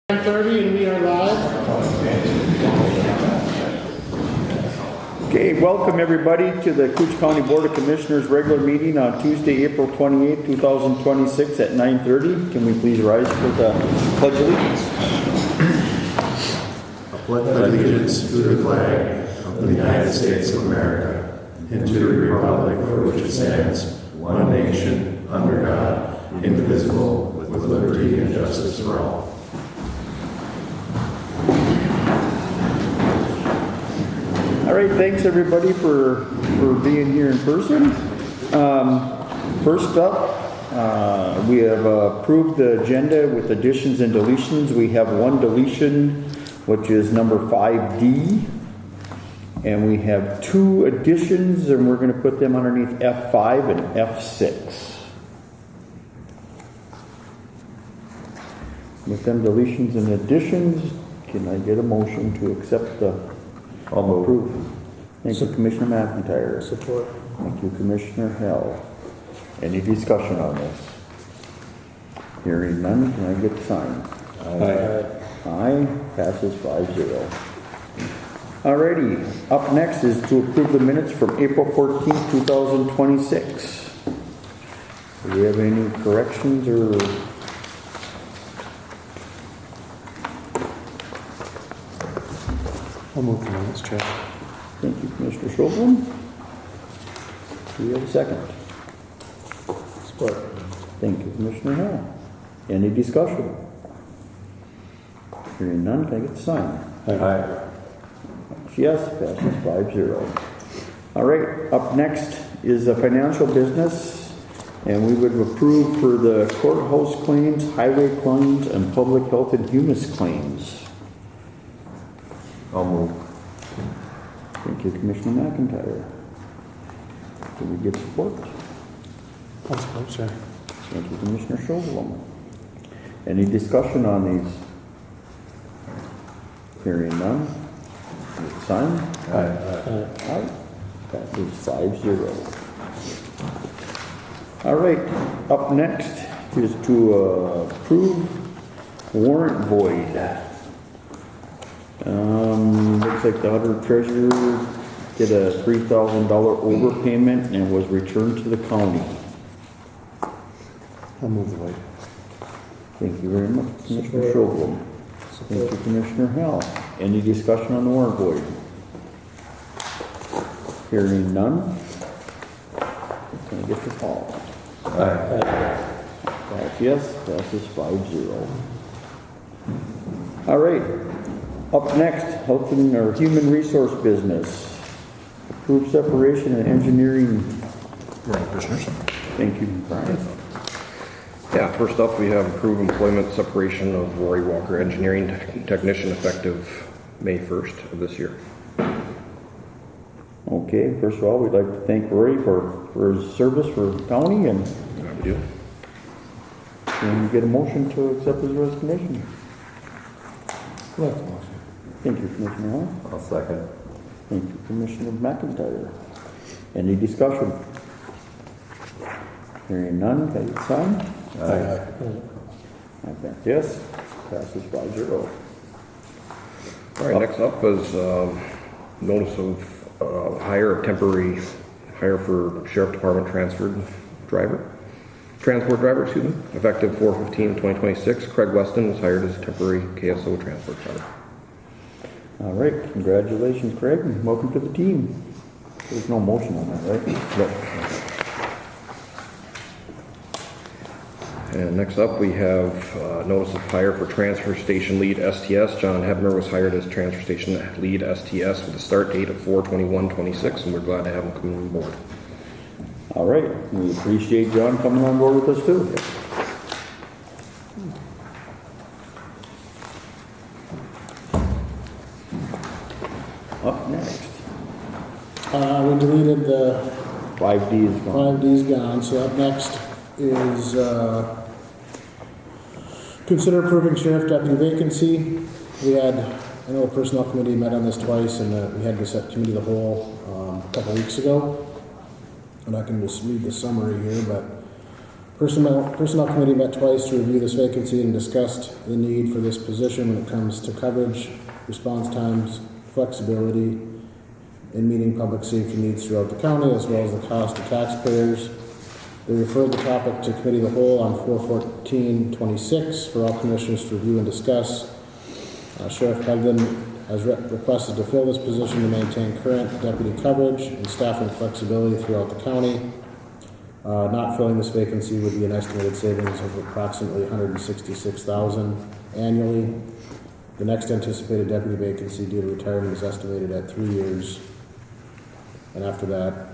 9:30 and we are live. Okay, welcome everybody to the Koochiching County Board of Commissioners regular meeting on Tuesday, April 28, 2026 at 9:30. Can we please rise for the Pledge of Allegiance? I pledge allegiance to the flag of the United States of America and to the republic for which it stands, one nation, under God, indivisible, with liberty and justice for all. All right, thanks everybody for being here in person. First up, we have approved the agenda with additions and deletions. We have one deletion, which is number 5D. And we have two additions, and we're going to put them underneath F5 and F6. With them deletions and additions, can I get a motion to accept the approve? Thank you, Commissioner McIntyre. Support. Thank you, Commissioner Hell. Any discussion on this? Hearing none, can I get the sign? Aye. Aye. Passes 5-0. Alrighty, up next is to approve the minutes from April 14th, 2026. Do we have any corrections or? I'll move the minutes, Chair. Thank you, Commissioner Schulman. Do we have a second? Support. Thank you, Commissioner Hall. Any discussion? Hearing none, can I get the sign? Aye. Yes, passes 5-0. All right, up next is a financial business, and we would approve for the courthouse claims, highway claims, and public health and humus claims. I'll move. Thank you, Commissioner McIntyre. Can we get support? I'll support, Chair. Thank you, Commissioner Schulman. Any discussion on these? Hearing none. Sign? Aye. Aye. Passes 5-0. All right, up next is to approve warrant void. Looks like the auditor treasurer did a $3,000 overpayment and was returned to the county. I'll move the void. Thank you very much, Commissioner Schulman. Thank you, Commissioner Hell. Any discussion on the warrant void? Hearing none. Can I get this all? Aye. That's yes, passes 5-0. All right, up next, health and or human resource business. Approved separation and engineering. Morning, Commissioners. Thank you, Brian. Yeah, first up, we have approved employment separation of Rory Walker, engineering technician, effective May 1st of this year. Okay, first of all, we'd like to thank Rory for his service for the county, and Glad we do. can we get a motion to accept his resignation? Thank you, Commissioner Hall. I'll second. Thank you, Commissioner McIntyre. Any discussion? Hearing none, can I get signed? Aye. I think yes, passes 5-0. All right, next up is notice of temporary hire for Sheriff Department transport driver, effective 4/15/2026. Craig Weston was hired as temporary KSO transport driver. All right, congratulations, Craig, and welcome to the team. There's no motion on that, right? Nope. And next up, we have notice of hire for transfer station lead STS. John Hebner was hired as transfer station lead STS with a start date of 4/21/26, and we're glad to have him come on board. All right, we appreciate John coming on board with us too. Up next, We deleted the 5D is gone. 5D's gone, so up next is consider approving sheriff deputy vacancy. We had, I know the personnel committee met on this twice, and we had this at committee of the whole a couple weeks ago. And I can just read the summary here, but Personnel Committee met twice to review this vacancy and discussed the need for this position when it comes to coverage, response times, flexibility, and meeting public safety needs throughout the county, as well as the cost to taxpayers. They referred the topic to Committee of the Whole on 4/14/26 for all commissioners to review and discuss. Sheriff Pegden has requested to fill this position to maintain current deputy coverage and staffing flexibility throughout the county. Not filling this vacancy would be an estimated savings of approximately $166,000 annually. The next anticipated deputy vacancy due to retirement is estimated at 3 years, and after that,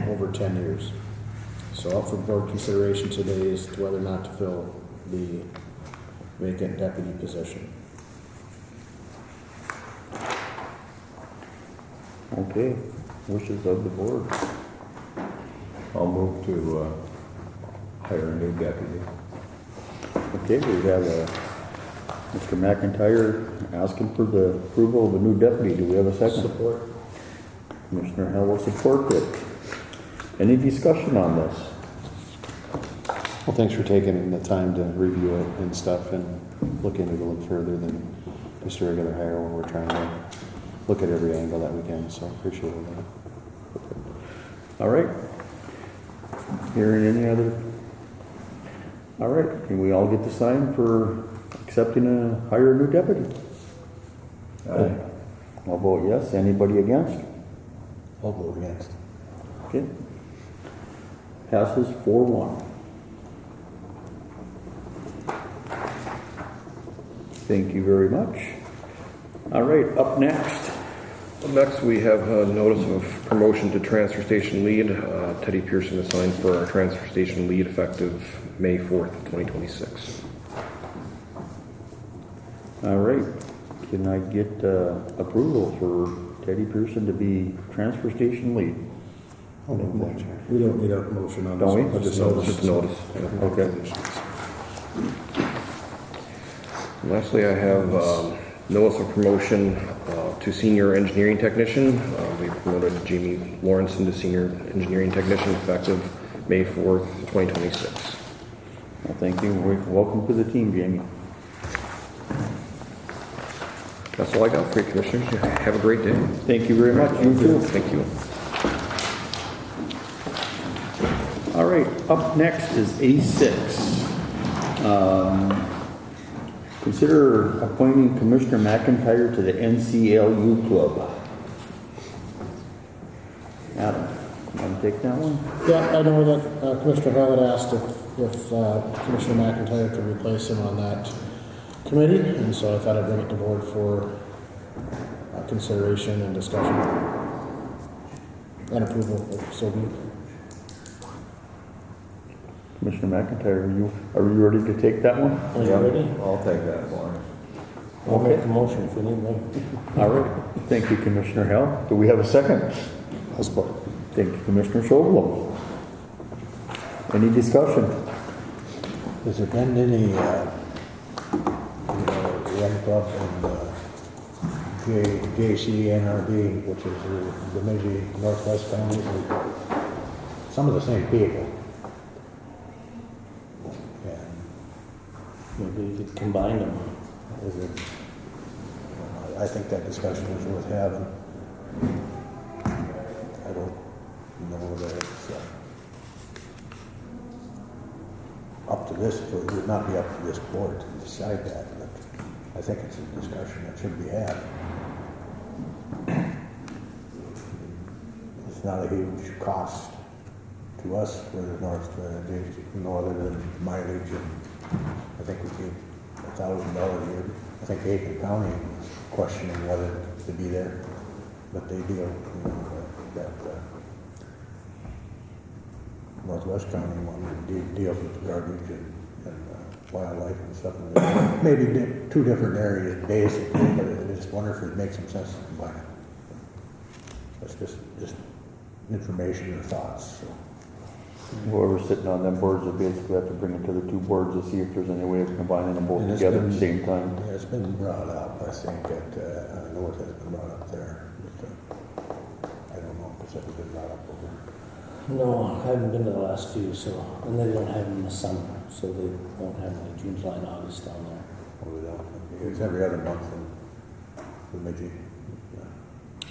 over 10 years. So up for board consideration today is to whether or not to fill the vacant deputy position. Okay, wishes of the board. I'll move to hire a new deputy. Okay, we have Mr. McIntyre asking for the approval of a new deputy. Do we have a second? Support. Commissioner Hell will support it. Any discussion on this? Well, thanks for taking the time to review it and stuff and look into it a little further than just a regular hire when we're trying to look at every angle that we can, so appreciate that. All right. Hearing any other? All right, can we all get the sign for accepting hire a new deputy? Aye. I'll vote yes. Anybody against? I'll vote against. Okay. Passes 4-1. Thank you very much. All right, up next. Next, we have a notice of promotion to transfer station lead. Teddy Pearson assigned for our transfer station lead effective May 4th, 2026. All right, can I get approval for Teddy Pearson to be transfer station lead? I'll move that, Chair. We don't need a motion on this. Don't we? one, Just notice. Yeah. Okay. Lastly, I have notice of promotion to senior engineering technician. We promoted Jamie Lawrenson to senior engineering technician effective May 4th, 2026. Well, thank you. Welcome to the team, Jamie. That's all I got for you, Commissioners. Have a great day. Thank you very much. You too. Thank you. All right, up next is A6. Consider appointing Commissioner McIntyre to the NCLU Club. Adam, you want to take that one? Yeah, I know that Commissioner Hall had asked if Commissioner McIntyre could replace him on that committee, and so I thought I'd bring it to board for consideration and discussion and approval, if so be. Commissioner McIntyre, are you ready to take that one? Are you ready? I'll take that one. I'll make the motion if you need one. All right. Thank you, Commissioner Hell. Do we have a second? I'll support. Thank you, Commissioner Schoblum. Any discussion? Has there been any, Run Club and JCNRD, which is the maybe Northwest counties, some of the same people? Maybe you could combine them. I think that discussion is worth having. I don't know that it's up to this, it would not be up to this board to decide that, but I think it's a discussion that should be had. It's not a huge cost to us for the northern than mileage, and I think we paid $1,000 a year. I think Aiken County was questioning whether to be there, but they deal, that Northwest County one deals with the garbage and wildlife and stuff. And maybe two different areas basically, but I just wonder if it makes some sense to combine it. That's just information or thoughts. So. Whoever's sitting on them boards will basically have to bring it to the two boards to see if there's any way of combining them both together at the same time. Yeah, it's been brought up, I think, I know it has been brought up there, but I don't know if it's ever been brought up over. No, I haven't been to the last few, so, and they don't have them in the summer, so they won't have like June, July, and August down there. Or we don't. It's every other month in Bemidji.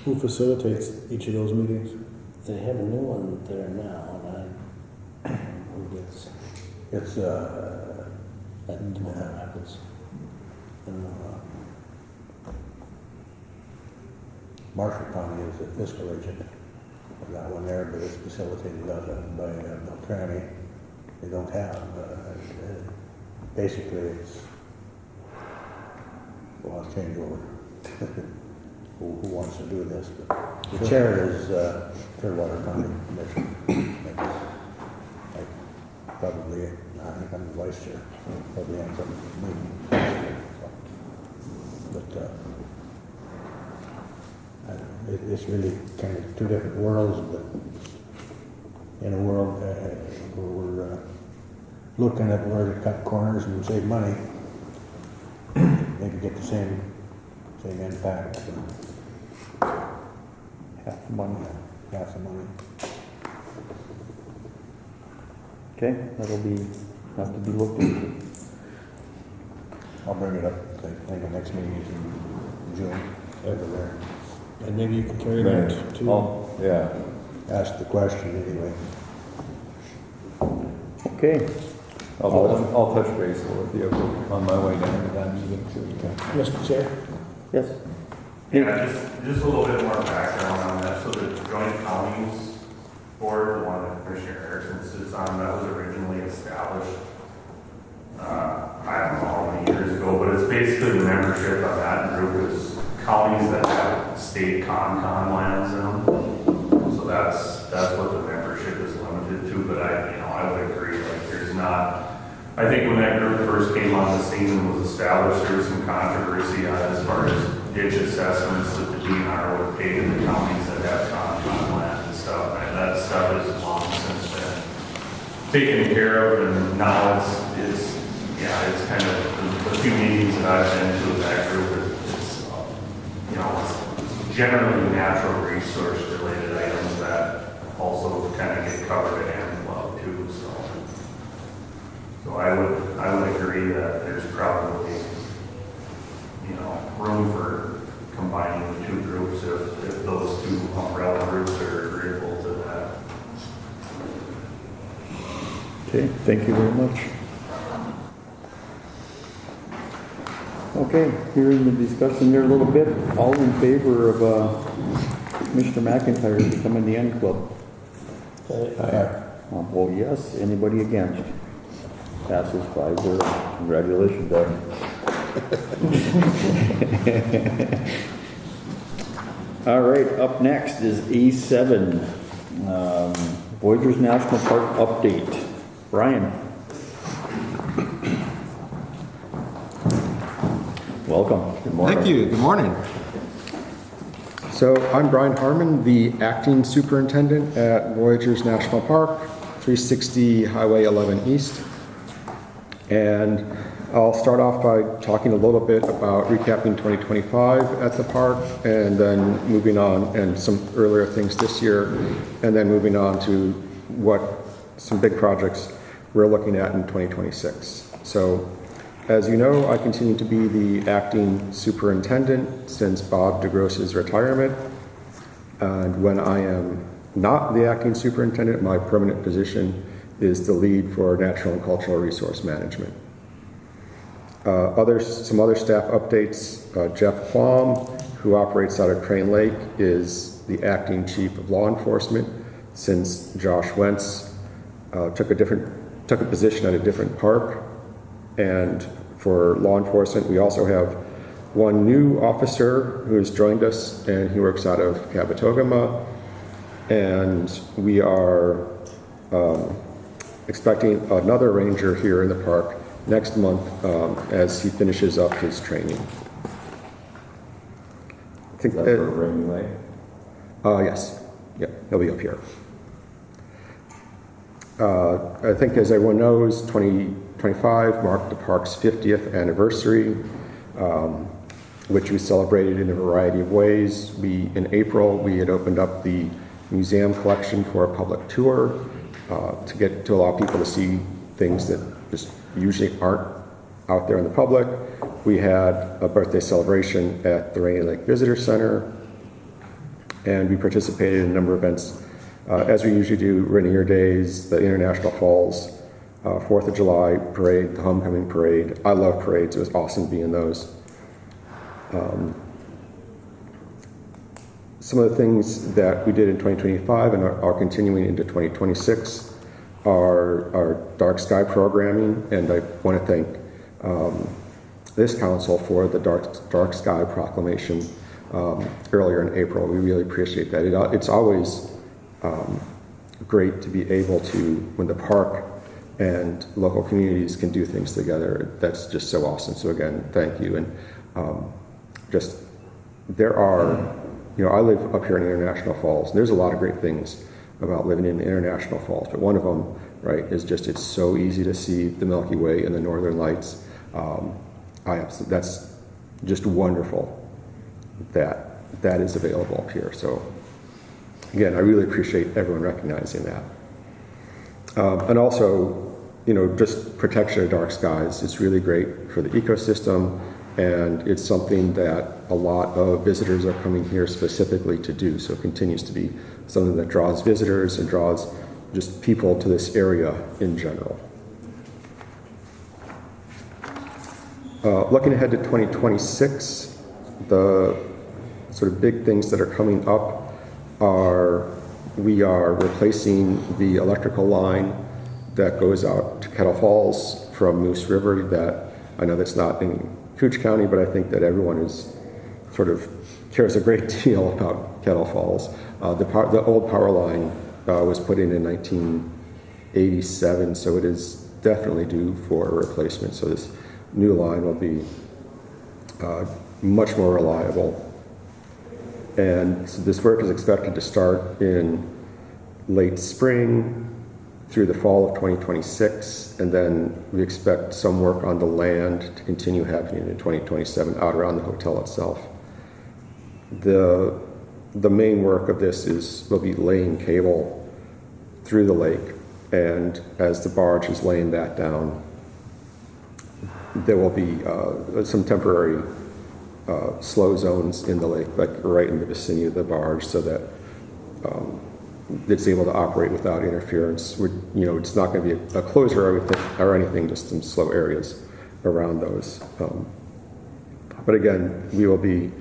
Who facilitates each of those meetings? They have a new one there now, and who gets It's, that in Tomorrow Rapids. And, Marshall County is the fiscal agent of that one there, but it's facilitated out by Beltrami. They don't have, basically it's, well, I'll change over. Who wants to do this, but the chair is Clearwater County Commission. Probably, I think I'm the vice chair, so probably ends up meeting. But it's really kind of two different worlds, but in a world where we're looking at where to cut corners and save money, maybe get the same impact. Half the money. Half the money. Okay, that'll have to be looked into. I'll bring it up, I think the next meeting is in June, over there. And maybe you can carry that to. Oh, yeah. Ask the question anyway. Okay, I'll touch base with you on my way down to that meeting too. Mr. Chair? yes. Yeah, just a little bit more background on that. So the Joint Counties Board, the one that Commissioner Erickson sits on, that was originally established, I don't know how many years ago, but it's basically the membership of that group is counties that have state con lands in them. So that's what the membership is limited to, but I would agree, like there's not, I think when that group first came on the scene and was established, there was some controversy on as far as ditch assessments that the DNR would pay to the counties that have con land and stuff, and that stuff is long since been taken care of, and now it's kind of the few meetings that I've been to with that group, it's generally natural resource related items that also kind of get covered at hand club too, so I would agree that there's probably room for combining the two groups if those two umbrella groups are agreeable to that. Okay, thank you very much. Okay, hearing the discussion there a little bit, all in favor of Mr. McIntyre becoming the N Club? I'll vote yes. Anybody against? Passes 5-0. Congratulations, Doug. All right, up next is A7, Voyageurs National Park update. Brian. Welcome. Good morning. Thank you. Good morning. So I'm Brian Harmon, the acting superintendent at Voyageurs National Park, 360 Highway 11 East. And I'll start off by talking a little bit about recapping 2025 at the park, and then moving on, and some earlier things this year, and then moving on to some big projects we're looking at in 2026. So, as you know, I continue to be the acting superintendent since Bob DeGross's retirement. And when I am not the acting superintendent, my permanent position is the lead for natural and cultural resource management. Some other staff updates. Jeff Quam, who operates out of Crane Lake, is the acting chief of law enforcement since Josh Wentz took a position at a different park. And for law enforcement, we also have one new officer who has joined us, and he works out of Kabetogama. And we are expecting another ranger here in the park next month as he finishes up his training. I think Is that for Rainy Lake? yes. Yeah, he'll be up here. I think, as everyone knows, 2025 marked the park's 50th anniversary, which we celebrated in a variety of ways. In April, we had opened up the museum collection for a public tour to allow people to see things that just usually aren't out there in the public. We had a birthday celebration at the Rainy Lake Visitor Center, and we participated in a number of events, as we usually do: Rainier Days, the International Falls, 4th of July parade, the homecoming parade. I love parades. It was awesome to be in those. Some of the things that we did in 2025 and are continuing into 2026 are dark sky programming, and I want to thank this council for the dark sky proclamation earlier in April. We really appreciate that. It's always great to be able to, when the park and local communities can do things together, that's just so awesome. So again, thank you. And there are, I live up here in International Falls, and there's a lot of great things about living in International Falls, but one of them, right, is just it's so easy to see the Milky Way and the Northern Lights. That's just wonderful that is available up here. So again, I really appreciate everyone recognizing that. And also, just protection of dark skies. It's really great for the ecosystem, and it's something that a lot of visitors are coming here specifically to do. So it continues to be something that draws visitors and draws just people to this area in general. Looking ahead to 2026, the sort of big things that are coming up are we are replacing the electrical line that goes out to Kettle Falls from Moose River. That I know that's not in Cooch County, but I think that everyone is sort of cares a great deal about Kettle Falls. The old power line was put in 1987, so it is definitely due for a replacement. So this new line will be much more reliable. And so this work is expected to start in late spring through the fall of 2026, and then we expect some work on the land to continue happening in 2027 out around the hotel itself. The main work of this will be laying cable through the lake, and as the barge is laying that down, there will be some temporary slow zones in the lake, like right in the vicinity of the barge, so that it's able to operate without interference. It's not going to be a closure or anything, just some slow areas around those. But again, we will be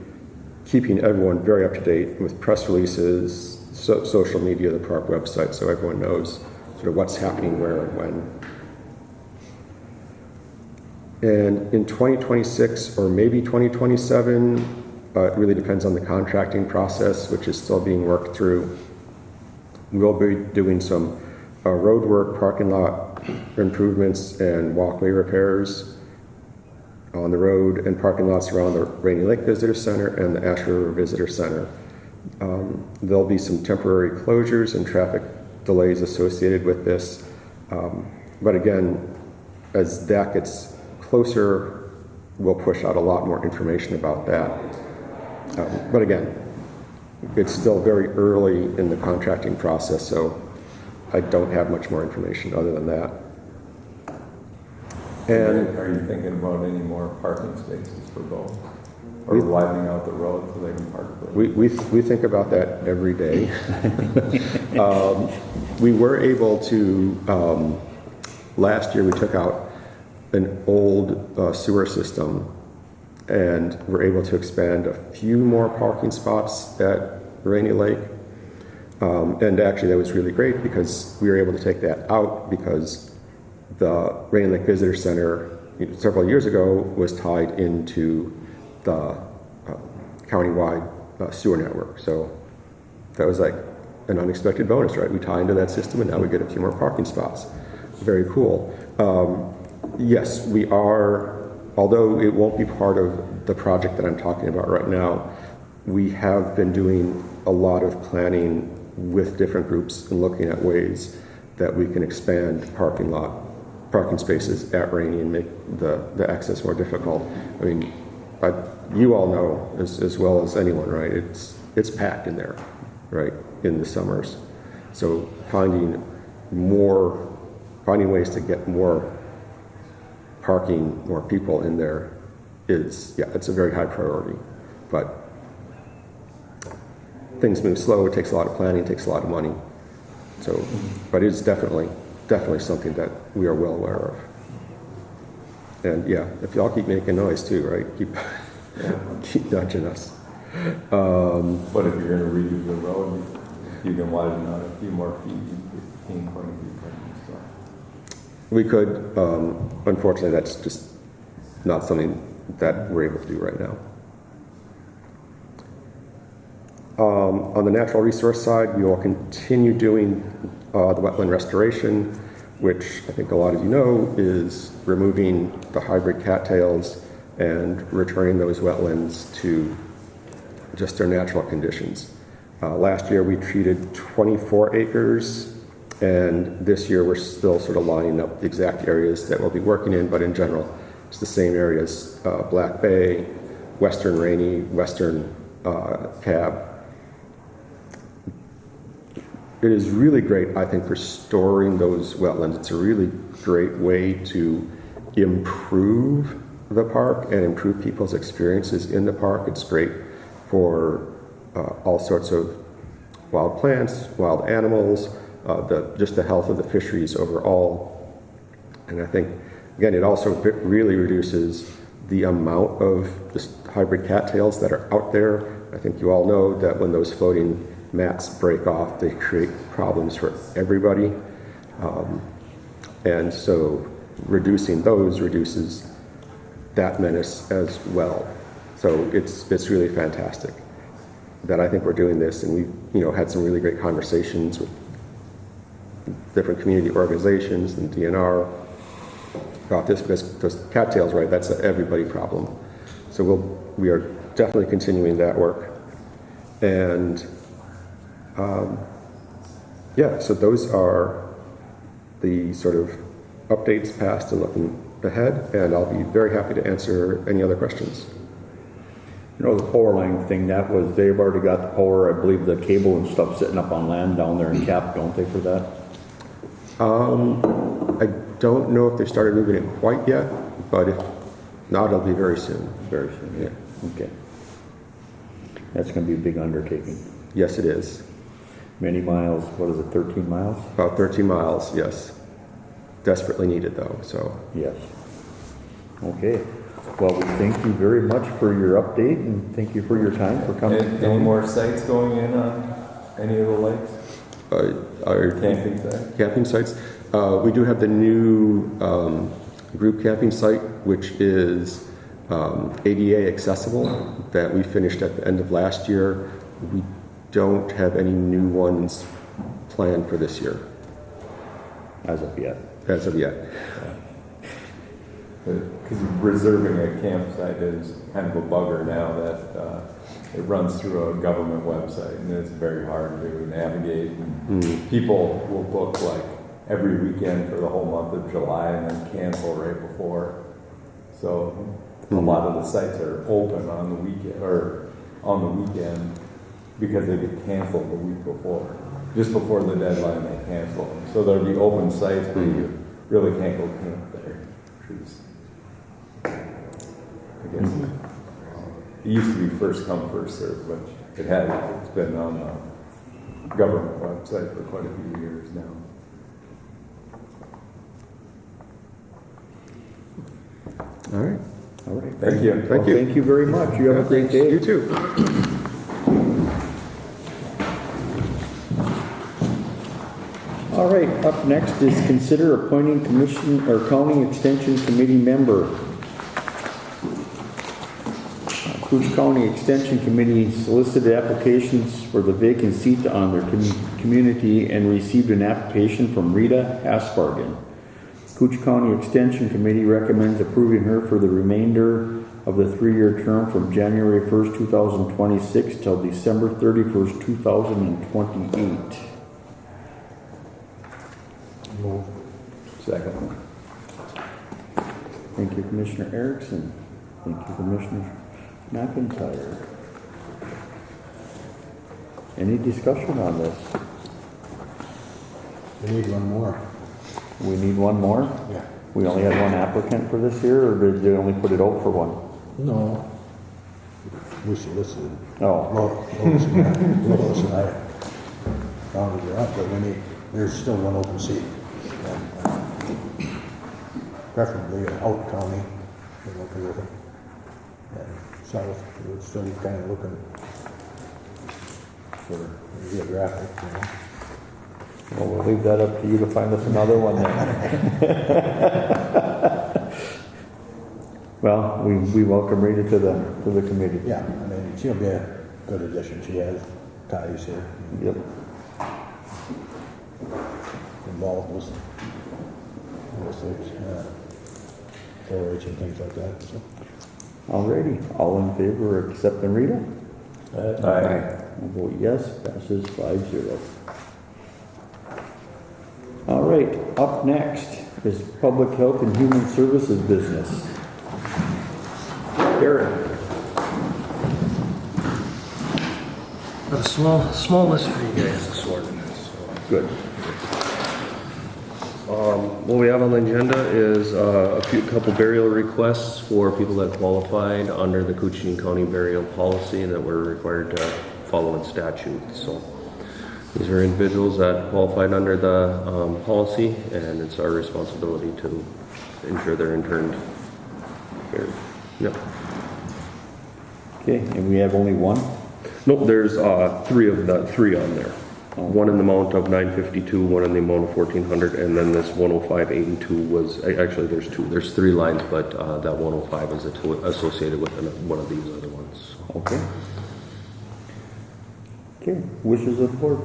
keeping everyone very up to date with press releases, social media, the park website, so everyone knows sort of what's happening where and when. And in 2026 or maybe 2027, it really depends on the contracting process, which is still being worked through. We'll be doing some road work, parking lot improvements, and walkway repairs on the road and parking lots around the Rainy Lake Visitor Center and the Ash River Visitor Center. There'll be some temporary closures and traffic delays associated with this. But again, as that gets closer, we'll push out a lot more information about that. But again, it's still very early in the contracting process, so I don't have much more information other than that. And are you thinking about any more parking spaces for both? Or widening out the road so they can park there? We think about that every day. We were able to, last year we took out an old sewer system, and we're able to expand a few more parking spots at Rainy Lake. And actually that was really great because we were able to take that out because the Rainy Lake Visitor Center several years ago was tied into the countywide sewer network. So that was like an unexpected bonus, right? We tie into that system and now we get a few more parking spots. Very cool. Yes, we are, although it won't be part of the project that I'm talking about right now, we have been doing a lot of planning with different groups and looking at ways that we can expand parking spaces at Rainy and make the access more difficult. I mean, you all know as well as anyone, right? It's packed in there, right? in the summers. So finding ways to get more parking, more people in there it's a very high priority. But things move slow, it takes a lot of planning, it takes a lot of money. So, but it's definitely something that we are well aware of. And yeah, if y'all keep making noise too, right? Keep nudging us. But if you're gonna redo the road, you can widen out a few more feet, 15, 20 feet. We could, unfortunately, that's just not something that we're able to do right now. On the natural resource side, we will continue doing the wetland restoration, which I think a lot of you know is removing the hybrid cattails and returning those wetlands to just their natural conditions. Last year we treated 24 acres, and this year we're still sort of lining up the exact areas that we'll be working in, but in general it's the same areas: Black Bay, Western Rainy, Western Cab. It is really great, I think, for storing those wetlands. It's a really great way to improve the park and improve people's experiences in the park. It's great for all sorts of wild plants, wild animals, just the health of the fisheries overall. And I think, again, it also really reduces the amount of just hybrid cattails that are out there. I think you all know that when those floating mats break off, they create problems for everybody. And so reducing those reduces that menace as well. So it's really fantastic that I think we're doing this, and we've had some really great conversations with different community organizations and DNR about this, because those cattails, right, that's an everybody problem. So we are definitely continuing that work. And so those are the sort of updates past and looking ahead, and I'll be very happy to answer any other questions. You know, the power line thing, they've already got the power, I believe the cable and stuff sitting up on land down there in Cap, don't they, for that? I don't know if they started moving it quite yet, but if not, it'll be very soon. Very soon, yeah. Okay. That's going to be a big undertaking. Yes, it is. Many miles, what is it, 13 miles? About 13 miles, yes. Desperately needed though, so. Yes. Okay. Well, we thank you very much for your update, and thank you for your time for coming. Any more sites going in on any of the lakes? Our camping sites. We do have the new group camping site, which is ADA accessible, that we finished at the end of last year. We don't have any new ones planned for this year. As of yet. As of yet. Because reserving a campsite is kind of a bugger now that it runs through a government website, and it's very hard to navigate. And people will book like every weekend for the whole month of July and then cancel right before. So a lot of the sites are open on the weekend because they get canceled the week before. Just before the deadline, they cancel them. So there'll be open sites, but you really can't go camp there. I guess it used to be first come, first served, but it's been on the government website for quite a few years now. All right. All right. Thank you. Thank you. Thank you very much. You have a great day. You too. All right, up next is consider appointing commission or county extension committee member. Cooch County Extension Committee solicited applications for the vacant seat on their community and received an application from Rita Aspargan. Cooch County Extension Committee recommends approving her for the remainder of the 3-year term from January 1st, 2026 till December 31st, 2028. Move. Second. Thank you, Commissioner Erickson. Thank you, Commissioner McIntyre. Any discussion on this? We need one more. We need one more? Yeah. We only had one applicant for this year, or did they only put it out for one? No. We solicited. Oh, Lois and I rounded her up, but there's still one open seat. And, preferably out county, we're looking with it. And south, we're still kind of looking for geographic, you know. well, we'll leave that up to you to find us another one then. Well, we welcome Rita to the committee. Yeah, I mean, she'll be a good addition. She has ties here, Yep. involved with things, 4-H and things like that, so. Alrighty, all in favor of accepting Rita? Aye. I'll vote yes, passes 5-0. All right, up next is Public Health and Human Services business. Derek. Got a small list for you guys this morning. Good. What we have on the agenda is couple burial requests for people that qualified under the Koochiching County burial policy and that were required to follow in statute. So these are individuals that qualified under the policy, and it's our responsibility to ensure they're interned. Buried. Yep. Okay, and we have only one? Nope, there's three on there. One in the amount of $952, one in the amount of $1,400, and then this 105.82 was actually there's two. There's 3 lines, but that 105 is associated with one of these other ones. Okay. Okay, wishes of the board.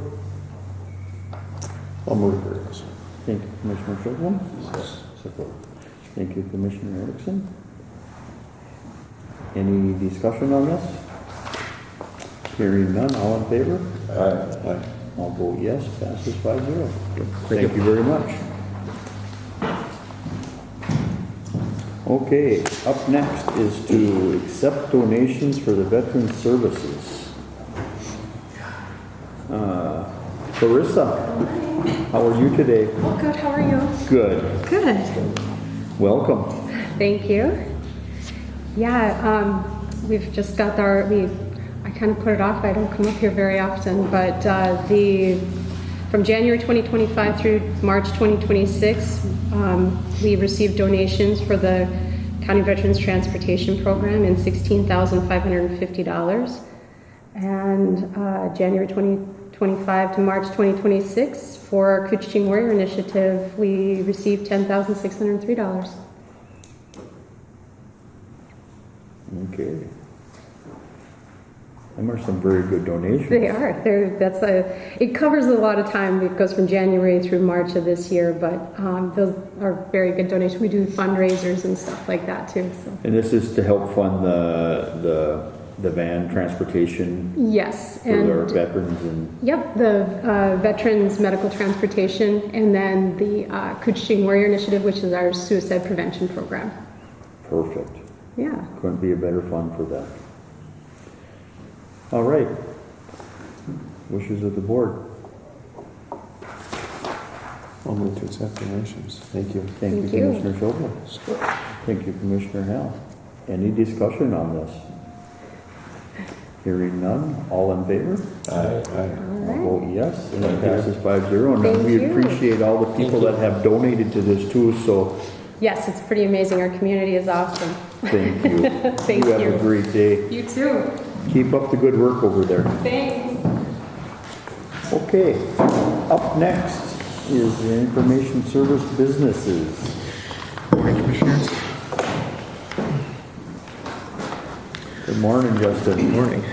I'll move for this. Thank you, Commissioner Chilton. Support. Thank you, Commissioner Erickson. Any discussion on this? Hearing none, all in favor? Aye. I'll vote yes, passes 5-0. Thank Thank you very much. Okay, up next is to accept donations for the Veterans Services. Clarissa, how are you today? Oh, good. How are you? Good. Good. Welcome. Thank you. Yeah, we've just got I kind of put it off. I don't come up here very often, but from January 2025 through March 2026, we received donations for the County Veterans Transportation Program in $16,550. And January 2025 to March 2026 for Koochiching Warrior Initiative, we received $10,603. Okay. Them are some very good donations. They are. It covers a lot of time. It goes from January through March of this year, but those are very good donations. We do fundraisers and stuff like that too. So. And this is to help fund the van transportation Yes, for our veterans and. Yep, the Veterans Medical Transportation, and then the Koochiching Warrior Initiative, which is our suicide prevention program. Perfect. Yeah. Couldn't be a better fund for that. All right. Wishes of the board. I'll move to accept donations. Thank you. Thank you, Thank you. Commissioner Schobel. Thank you, Commissioner Hal. Any discussion on this? Hearing none, all in favor? Aye. I'll vote yes, and it passes 5-0. And Thank we you. appreciate all the people that have donated to this too, so Yes, it's pretty amazing. Our community is awesome. thank you. Thank You have you. a great day. You too. Keep up the good work over there. Thanks. Okay, up next is the information service businesses. Morning, Commissioners. Good morning, Justin. Good morning.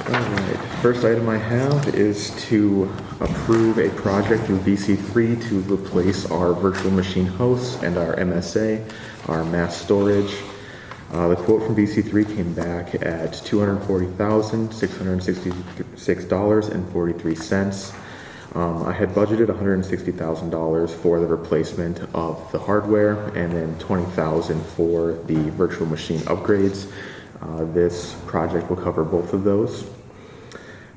All right. First item I have is to approve a project in BC3 to replace our virtual machine hosts and our MSA, our mass storage. The quote from BC3 came back at $240,666.43. I had budgeted $160,000 for the replacement of the hardware and then $20,000 for the virtual machine upgrades. This project will cover both of those.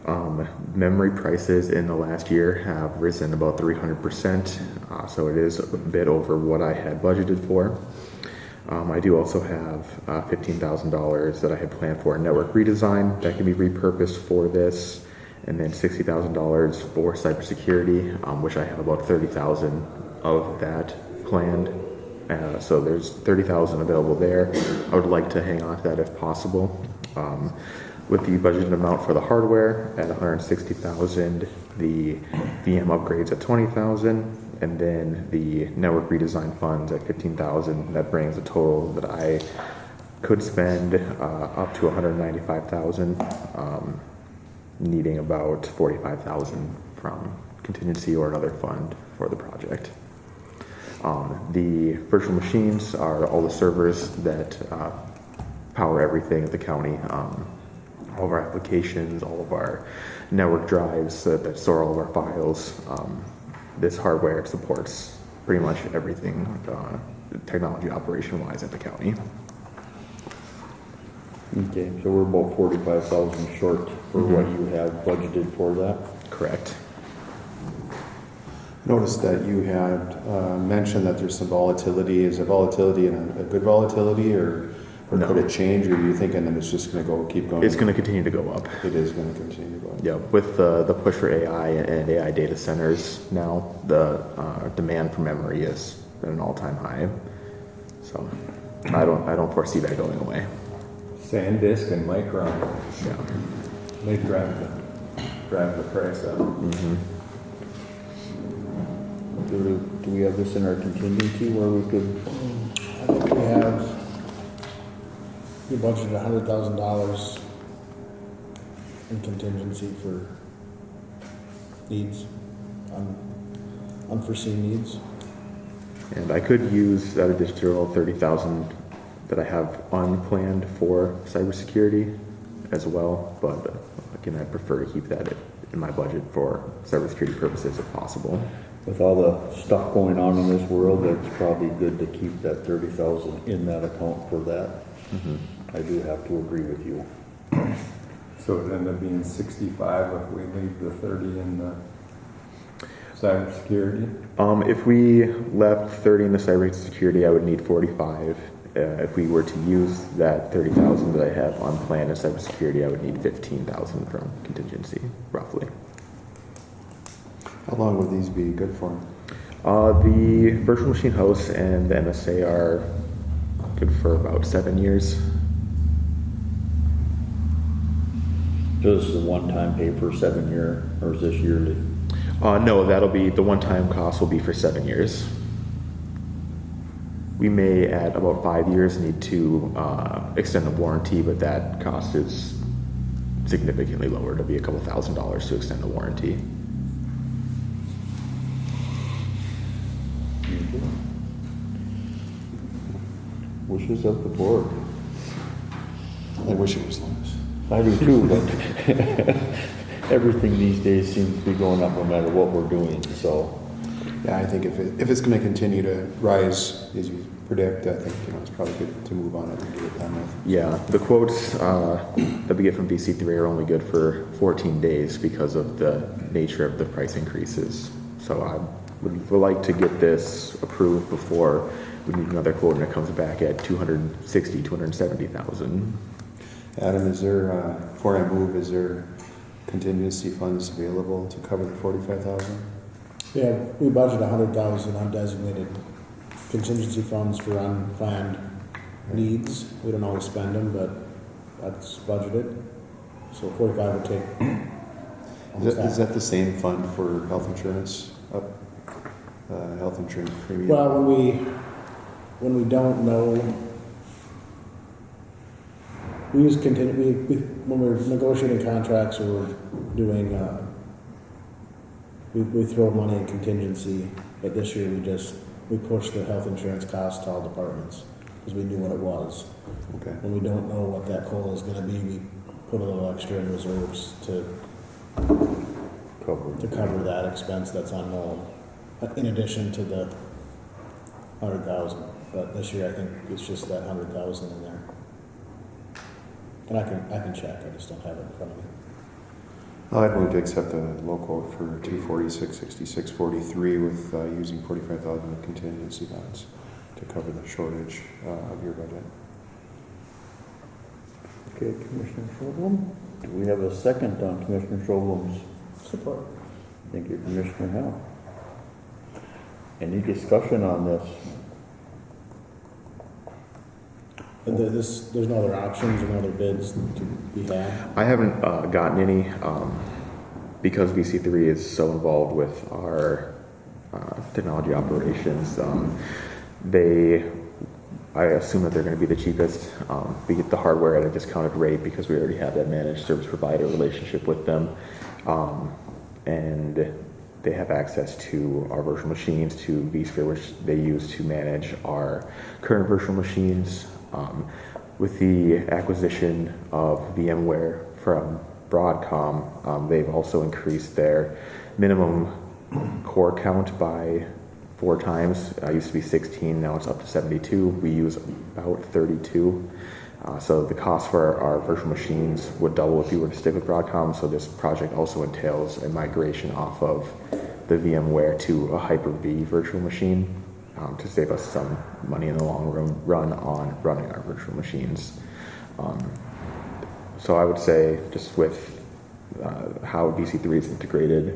Memory prices in the last year have risen about 300%, so it is a bit over what I had budgeted for. I do also have $15,000 that I had planned for a network redesign that can be repurposed for this, and then $60,000 for cybersecurity, which I have about $30,000 of that planned. So there's $30,000 available there. I would like to hang on to that if possible. With the budgeted amount for the hardware at $160,000, the VM upgrades at $20,000, and then the network redesign funds at $15,000. That brings a total that I could spend up to $195,000, needing about $45,000 from contingency or another fund for the project. The virtual machines are all the servers that power everything at the county. All of our applications, all of our network drives that store all of our files. This hardware supports pretty much everything technology operation-wise at the county. Okay, so we're about 45,000 short for what you have budgeted for that? Correct. Noticed that you had mentioned that there's some volatility. Is the volatility a good volatility, or No. could it change, or are you thinking that it's just going to keep going? It's going to continue to go up. It is going to continue to go up. Yeah, with the push for AI and AI data centers now, the demand for memory is at an all-time high. So I don't foresee that going away. SanDisk and Micron, Yeah. they drive the price up. Do we have this in our contingency where we could, I think we budgeted $100,000 in contingency for needs, unforeseen needs. And I could use that additional $30,000 that I have unplanned for cybersecurity as well, but again, I prefer to keep that in my budget for cybersecurity purposes if possible. with all the stuff going on in this world, it's probably good to keep that 30,000 in that account for that. I do have to agree with you. So it ended up being 65 if we leave the 30 in the cybersecurity. If we left 30 in the cybersecurity, I would need 45. If we were to use that 30,000 that I have unplanned in cybersecurity, I would need 15,000 from contingency, roughly. How long would these be good for? The virtual machine hosts and the MSA are good for about 7 years. Does the one-time pay for 7 year, or is this yearly? No, that'll be, the one-time cost will be for 7 years. We may at about 5 years need to extend the warranty, but that cost is significantly lower. It'll be a couple $1,000s to extend the warranty. Wishes of the board. I wish it was less. I do too, but everything these days seems to be going up no matter what we're doing, so. Yeah, I think if it's going to continue to rise as you predict, I think it's probably good to move on it and get it done with. Yeah, the quotes that we get from VC3 are only good for 14 days because of the nature of the price increases. So I would like to get this approved before we need another quote and it comes back at 260, 270,000. Adam, is there, before I move, is there contingency funds available to cover the 45,000? Yeah, we budget 100,000 undesignated contingency funds for unplanned needs. We don't always spend them, but that's budgeted. So 45 would take. Is that the same fund for health insurance? Health insurance premium? Well, when we don't know, we use when we're negotiating contracts or we're doing, we throw money in contingency, but this year we pushed the health insurance cost to all departments because we knew what it was. Okay. When we don't know what that COLA is gonna be, we put a little extra in reserves to cover that expense that's unknown, in addition to the 100,000. But this year I think it's just that 100,000 in there. And I can check, I just don't have it in front of me. I'd move to accept the low quote for 246.66.43 with using 45,000 of contingency funds to cover the shortage of your budget. Okay, Commissioner Shovlin. Do we have a second on Commissioner Shovlin's? Support. Thank you, Commissioner Howell. Any discussion on this? And there's no other options or no other bids to be had? I haven't gotten any because VC3 is so involved with our technology operations. I assume that they're going to be the cheapest. We get the hardware at a discounted rate because we already have that managed service provider relationship with them. And they have access to our virtual machines, to vSphere, which they use to manage our current virtual machines. With the acquisition of VMware from Broadcom, they've also increased their minimum core count by 4 times. It used to be 16, now it's up to 72. We use about 32. So the cost for our virtual machines would double if you were to stick with Broadcom. So this project also entails a migration off of the VMware to a Hyper-V virtual machine to save us some money in the long run on running our virtual machines. So I would say just with how VC3 is integrated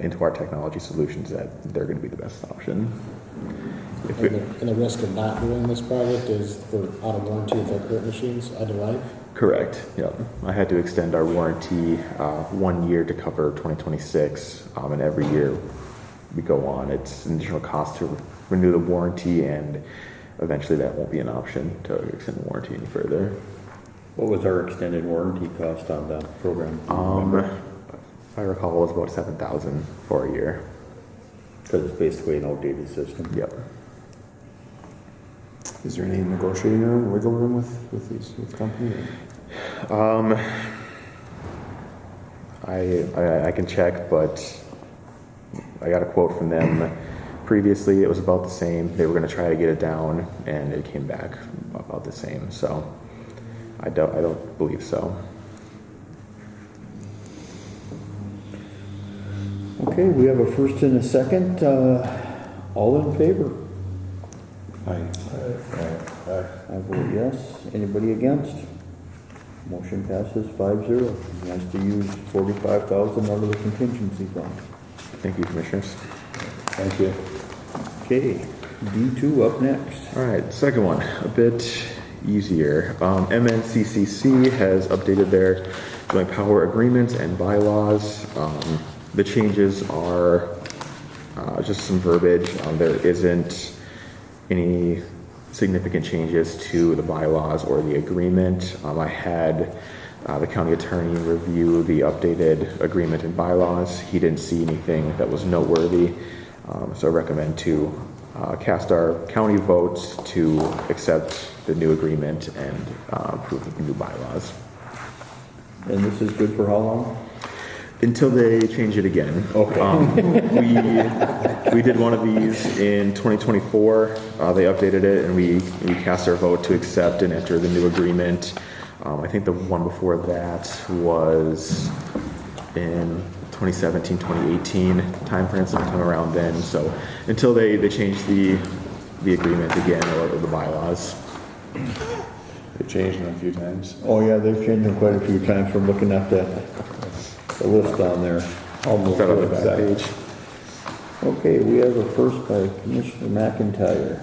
into our technology solutions, that they're going to be the best option. And the risk of not doing this project is for out of warranty with our current machines, out of life? Correct. Yep. I had to extend our warranty 1 year to cover 2026, and every year we go on. It's an additional cost to renew the warranty, and eventually that won't be an option to extend the warranty any further. What was our extended warranty cost on the program? If I recall, it was about $7,000 for a year. Because it's basically an outdated system. Yep. Is there any negotiating room, wiggle room with the company? I can check, but I got a quote from them previously. It was about the same. They were going to try to get it down, and it came back about the same. So I don't believe so. Okay, we have a first and a second. All in favor? Aye. I vote yes. Anybody against? Motion passes 5-0. He has to use $45,000 out of the contingency fund. Thank you, Commissioners. Thank you. Okay, D2 up next. All right, second one, a bit easier. MNCCC has updated their joint power agreements and bylaws. The changes are just some verbiage. There isn't any significant changes to the bylaws or the agreement. I had the county attorney review the updated agreement and bylaws. He didn't see anything that was noteworthy, so I recommend to cast our county votes to accept the new agreement and approve the new bylaws. And this is good for how long? Until they change it again. Okay. We did one of these in 2024. They updated it, and we cast our vote to accept and enter the new agreement. I think the one before that was in 2017, 2018 timeframe, sometime around then. So until they change the agreement again or the bylaws. They changed them a few times. Oh yeah, they've changed them quite a few times from looking at the list on there. Almost Is that on the exact. back page? Okay, we have a first by Commissioner McIntyre.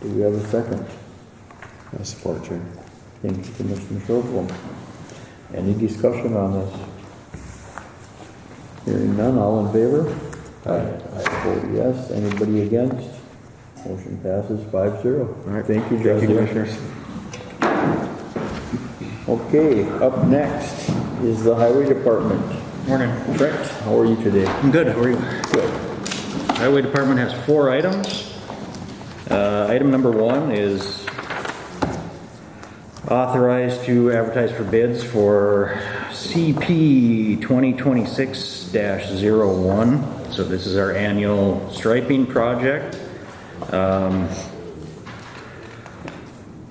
Do we have a second? I support you. Thank you, Commissioner Shovlin. Any discussion on this? Hearing none, all in favor? Aye. I vote yes. Anybody against? Motion passes 5-0. All right. Thank you, Thank you, Jesse. Commissioners. Okay, up next is the Highway Department. Morning. Trent, how are you today? I'm good. How are you? Good. Highway Department has 4 items. Item number 1 is authorized to advertise for bids for CP 2026-01. So this is our annual striping project.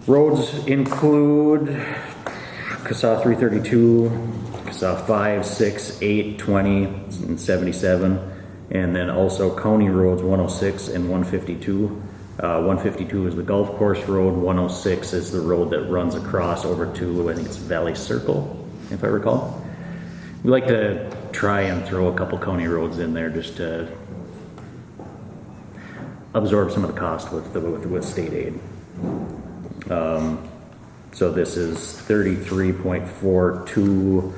Roads include CASA 332, CASA 5, 6, 8, 20, and 77. And then also county roads 106 and 152. 152 is the golf course road, 106 is the road that runs across over to, I think it's Valley Circle, if I recall. We like to try and throw a couple county roads in there just to absorb some of the cost with state aid. So this is 33.42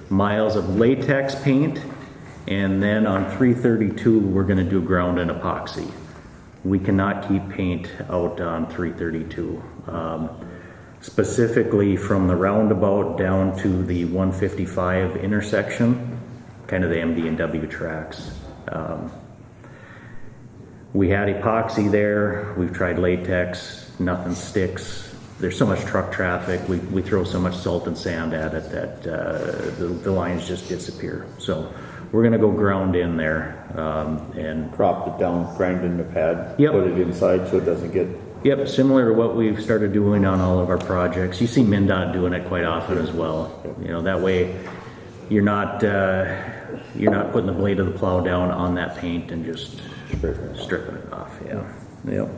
miles of latex paint, and then on 332 we're going to do ground and epoxy. We cannot keep paint out on 332. Specifically from the roundabout down to the 155 intersection, kind of the MD and W tracks. We had epoxy there, we've tried latex, nothing sticks. There's so much truck traffic, we throw so much salt and sand at it that the lines just disappear. So we're gonna go ground in there and Drop it down, grind in the pad, Yep. put it inside so it doesn't get. Yep, similar to what we've started doing on all of our projects. You see MnDOT doing it quite often as well. You know, that way you're not putting the blade of the plow down on that paint and just stripping it off. Yeah. Yep.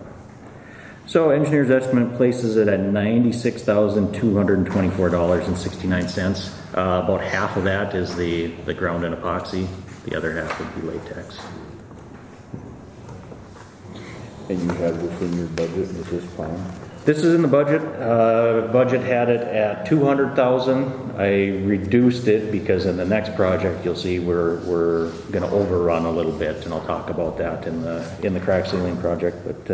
So engineer's estimate places it at $96,224.69. About half of that is the ground and epoxy. The other half would be latex. And you have this in your budget with this plan? This is in the budget. Budget had it at 200,000. I reduced it because in the next project you'll see we're going to overrun a little bit, and I'll talk about that in the crack sealing project. But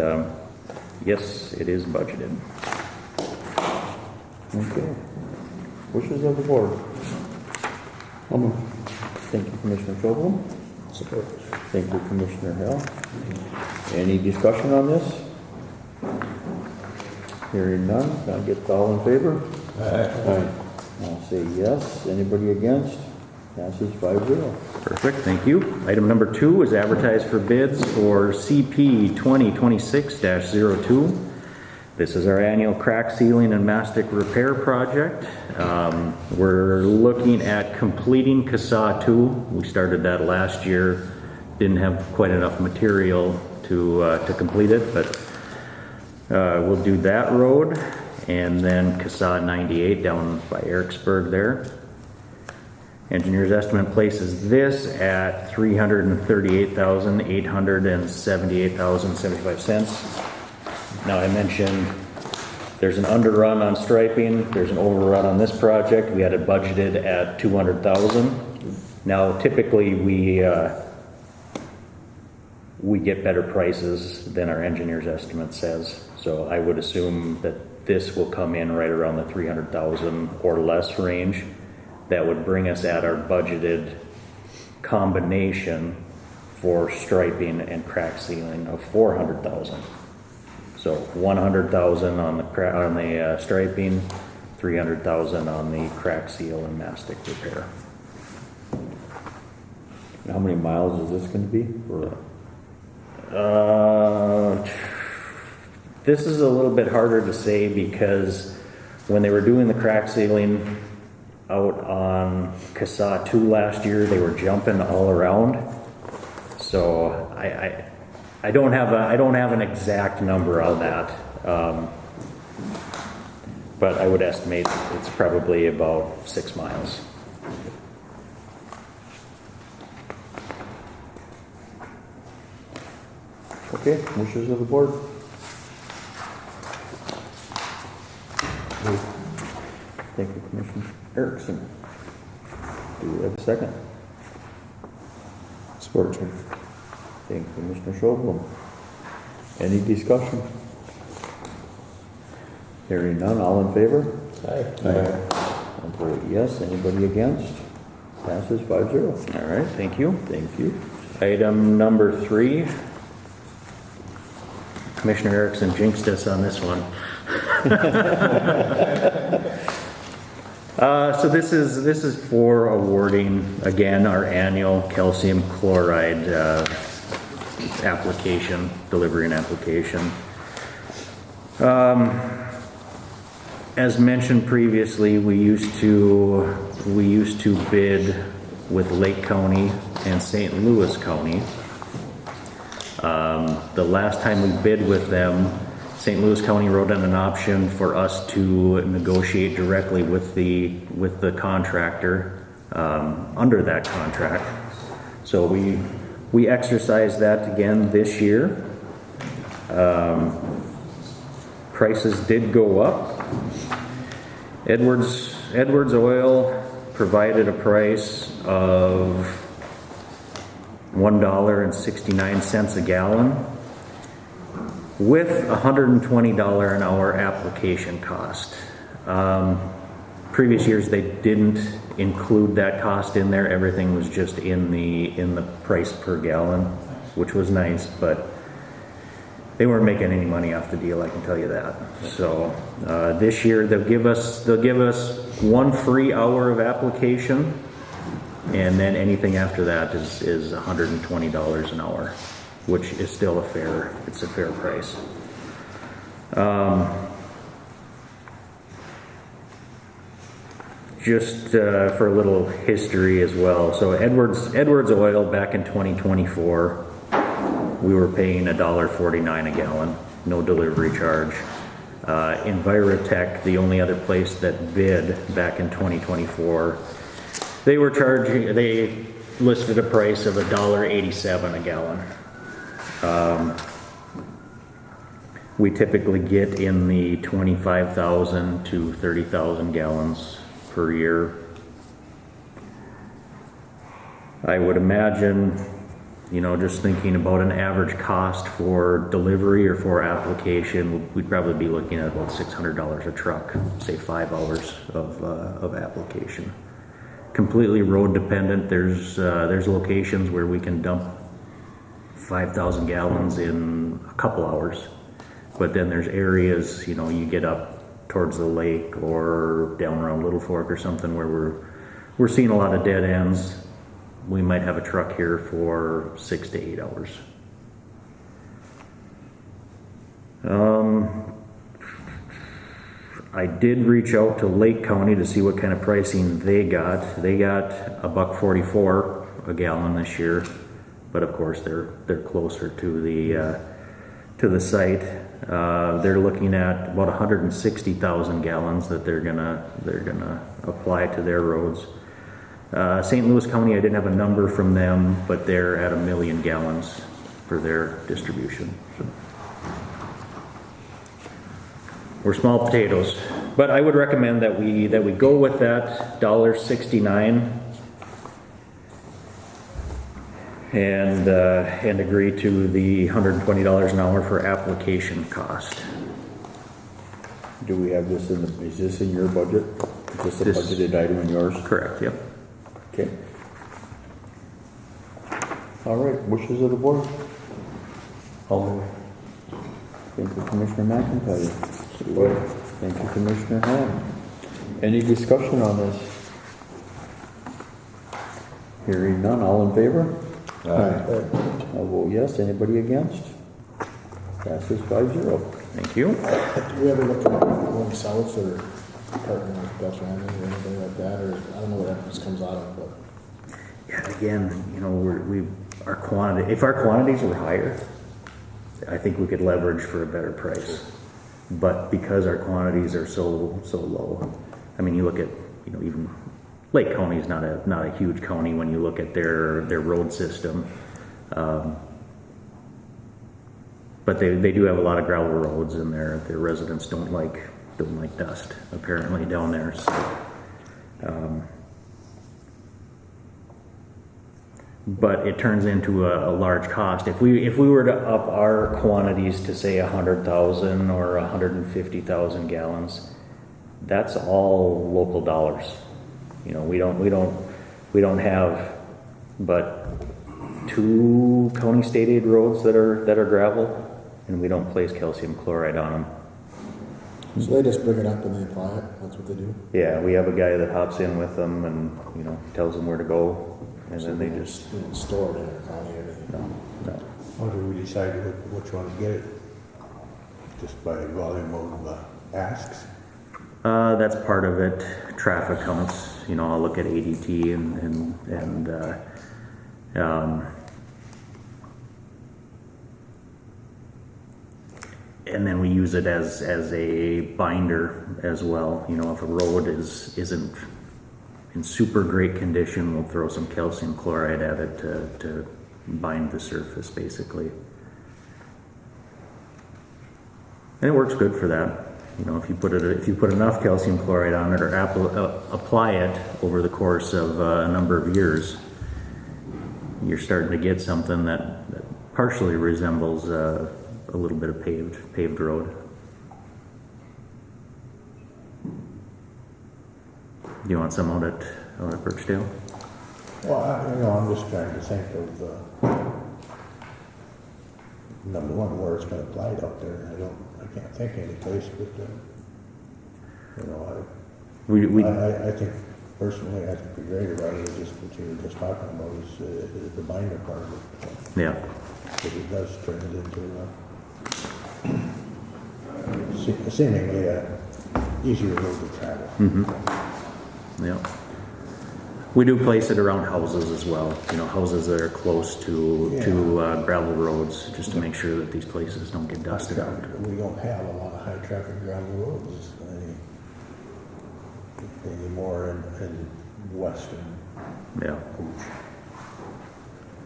yes, it is budgeted. Okay. Wishes of the board. Thank you, Commissioner Chauvelin. Support. Thank you, Commissioner Hale. Any discussion on this? Hearing none, can I get all in favor? Aye. I'll say yes. Anybody against? Passes 5-0. Perfect, thank you. Item number 2 is advertised for bids for CP 2026-02. This is our annual crack sealing and mastic repair project. We're looking at completing CASA 2. We started that last year. Didn't have quite enough material to complete it, but we'll do that road, and then CASA 98 down by Ericsburg there. Engineer's estimate places this at $338,878.75. Now I mentioned there's an underrun on striping, there's an overrun on this project. We had it budgeted at $200,000. Now typically we get better prices than our engineer's estimate says. So I would assume that this will come in right around the 300,000 or less range. That would bring us at our budgeted combination for striping and crack sealing of 400,000. So 100,000 on the striping, 300,000 on the crack seal and mastic repair. How many miles is this going to be? This is a little bit harder to say because when they were doing the crack sealing out on CASA 2 last year, they were jumping all around. So I don't have an exact number on that, but I would estimate it's probably about 6 miles. Okay, wishes of the board. Thank you, Commissioner Erickson. Do we have a second? Support, Chair. Thank you, Commissioner Chauvelin. Any discussion? Hearing none, all in favor? Aye. I vote yes. Anybody against? Passes 5-0. All right, thank you. Thank you. Item number 3. Commissioner Erickson jinxed us on this one. So this is for awarding again our annual calcium chloride application, delivery and application. as mentioned previously, we used to bid with Lake County and St. Louis County. The last time we bid with them, St. Louis County wrote in an option for us to negotiate directly with the contractor under that contract. So we exercised that again this year. Prices did go up. Edwards Oil provided a price of $1.69 a gallon with $120 an hour application cost. Previous years they didn't include that cost in there. Everything was just in the price per gallon, which was nice, but they weren't making any money off the deal, I can tell you that. So this year they'll give us 1 free hour of application, and then anything after that is $120 an hour, which is still a fair price. Just for a little history as well. So Edwards Oil back in 2024, we were paying $1.49 a gallon, no delivery charge. Envirotech, the only other place that bid back in 2024, they listed a price of $1.87 a gallon. We typically get in the 25,000 to 30,000 gallons per year. I would imagine, just thinking about an average cost for delivery or for application, we'd probably be looking at about $600 a truck, say 5 hours of application. Completely road dependent. There's locations where we can dump 5,000 gallons in a couple hours, but then there's areas, you get up towards the lake or down around Little Fork or something where we're seeing a lot of dead ends. We might have a truck here for 6 to 8 hours. I did reach out to Lake County to see what kind of pricing they got. They got $1.44 a gallon this year, but of course they're closer to the site. They're looking at about 160,000 gallons that they're gonna apply to their roads. St. Louis County, I didn't have a number from them, but they're at 1 million gallons for their distribution. So we're small potatoes, but I would recommend that we go with that $1.69 and agree to the $120 an hour for application cost. Do we have this is this in your budget? Is this a budgeted item in yours? Correct, yep. Okay. All right, wishes of the board. I'll move. Thank you, Commissioner McIntyre. Thank you, Commissioner Ham. Any discussion on this? Hearing none, all in favor? Aye. I'll vote yes. Anybody against? Passes 5-0. Thank you. Do we ever look at going south or partnering with Dutch Landing or anything like that, or I don't know what this comes out of, but. Yeah, again, our quantity. If our quantities were higher, I think we could leverage for a better price. But because our quantities are so low, I mean, you look at even Lake County is not a huge county when you look at their road system, but they do have a lot of gravel roads, and their residents don't like dust apparently down there. So, but it turns into a large cost. If we were to up our quantities to say 100,000 or 150,000 gallons, that's all local dollars. We don't have but 2 county state aid roads that are gravel, and we don't place calcium chloride on them. So they just bring it up and they apply it. That's what they do. Yeah, we have a guy that hops in with them and tells them where to go, and then they just store it in their county or anything. no. How do we decide which one to get it? Just by volume of asks? That's part of it. Traffic counts, I'll look at ADT and then we use it as a binder as well. If a road isn't in super great condition, we'll throw some calcium chloride at it to bind the surface, basically. And it works good for that. If you put enough calcium chloride on it or apply it over the course of a number of years, you're starting to get something that partially resembles a little bit of paved road. Do you want some out at Birchdale? Well, I'm just trying to think of, number one, where it's been applied out there. I can't think of any place, but, I think, personally, I think the greater about it is just what you were just talking about, is the binder part of it. Yeah. Because it does turn it into seemingly a easier road to travel. Mm-hmm. Yeah. We do place it around houses as well, houses that are close to gravel roads, just to make sure that these places don't get dusted out. We don't have a lot of high traffic gravel roads anymore in western Cooch.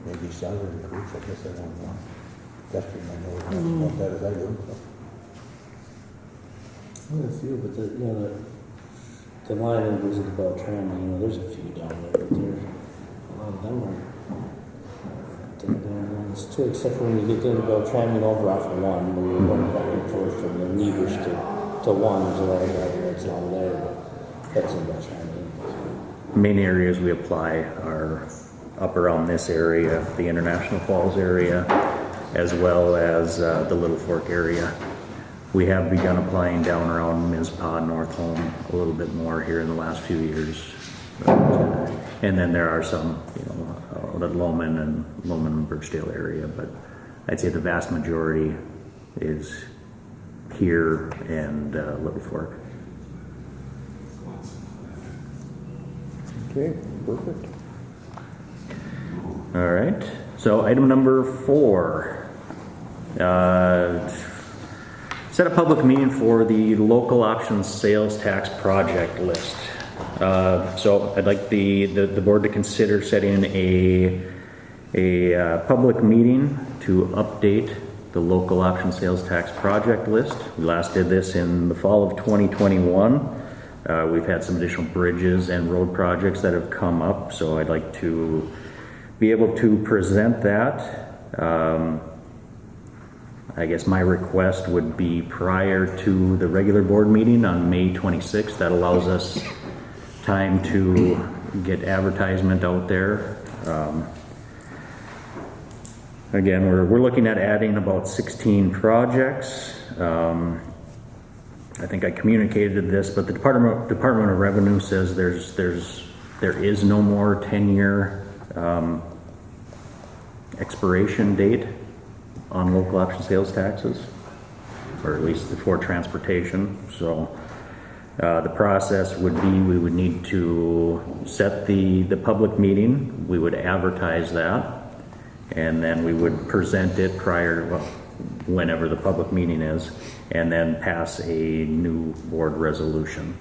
Maybe southern Cooch, I guess I don't know. Western, I know as much about that as I do. Well, a few, but the line in Isabel Tram, there's a few down there, but a lot of them are dead ones too, except for when you get to Isabel Tram, over off of one, where you're going back and forth from the Nevers to one, there's a lot of gravel roads along there, but that's Isabel Tram. Main areas we apply are up around this area, the International Falls area, as well as the Little Fork area. We have begun applying down around Mizpah, North Home, a little bit more here in the last few years. And then there are some, the Lowman and Birchdale area, but I'd say the vast majority is here and Little Fork. Okay, perfect. All right, so item number 4. Set a public meeting for the local options sales tax project list. So I'd like the board to consider setting a public meeting to update the local option sales tax project list. We last did this in the fall of 2021. We've had some additional bridges and road projects that have come up, so I'd like to be able to present that. I guess my request would be prior to the regular board meeting on May 26th. That allows us time to get advertisement out there. Again, we're looking at adding about 16 projects. I think I communicated this, but the Department of Revenue says there is no more 10-year expiration date on local option sales taxes, or at least for transportation. So the process would be we would need to set the public meeting, we would advertise that, and then we would present it whenever the public meeting is, and then pass a new board resolution.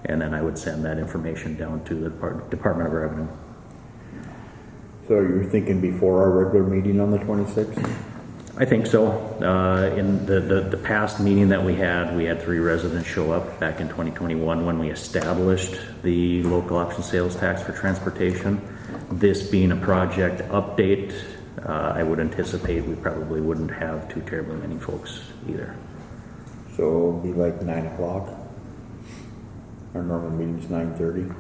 And then I would send that information down to the Department of Revenue. So you're thinking before our regular meeting on the 26th? I think so. In the past meeting that we had 3 residents show up back in 2021 when we established the local option sales tax for transportation. This being a project update, I would anticipate we probably wouldn't have too terribly many folks either. So it'll be like 9 o'clock? Our normal meeting's 9:30?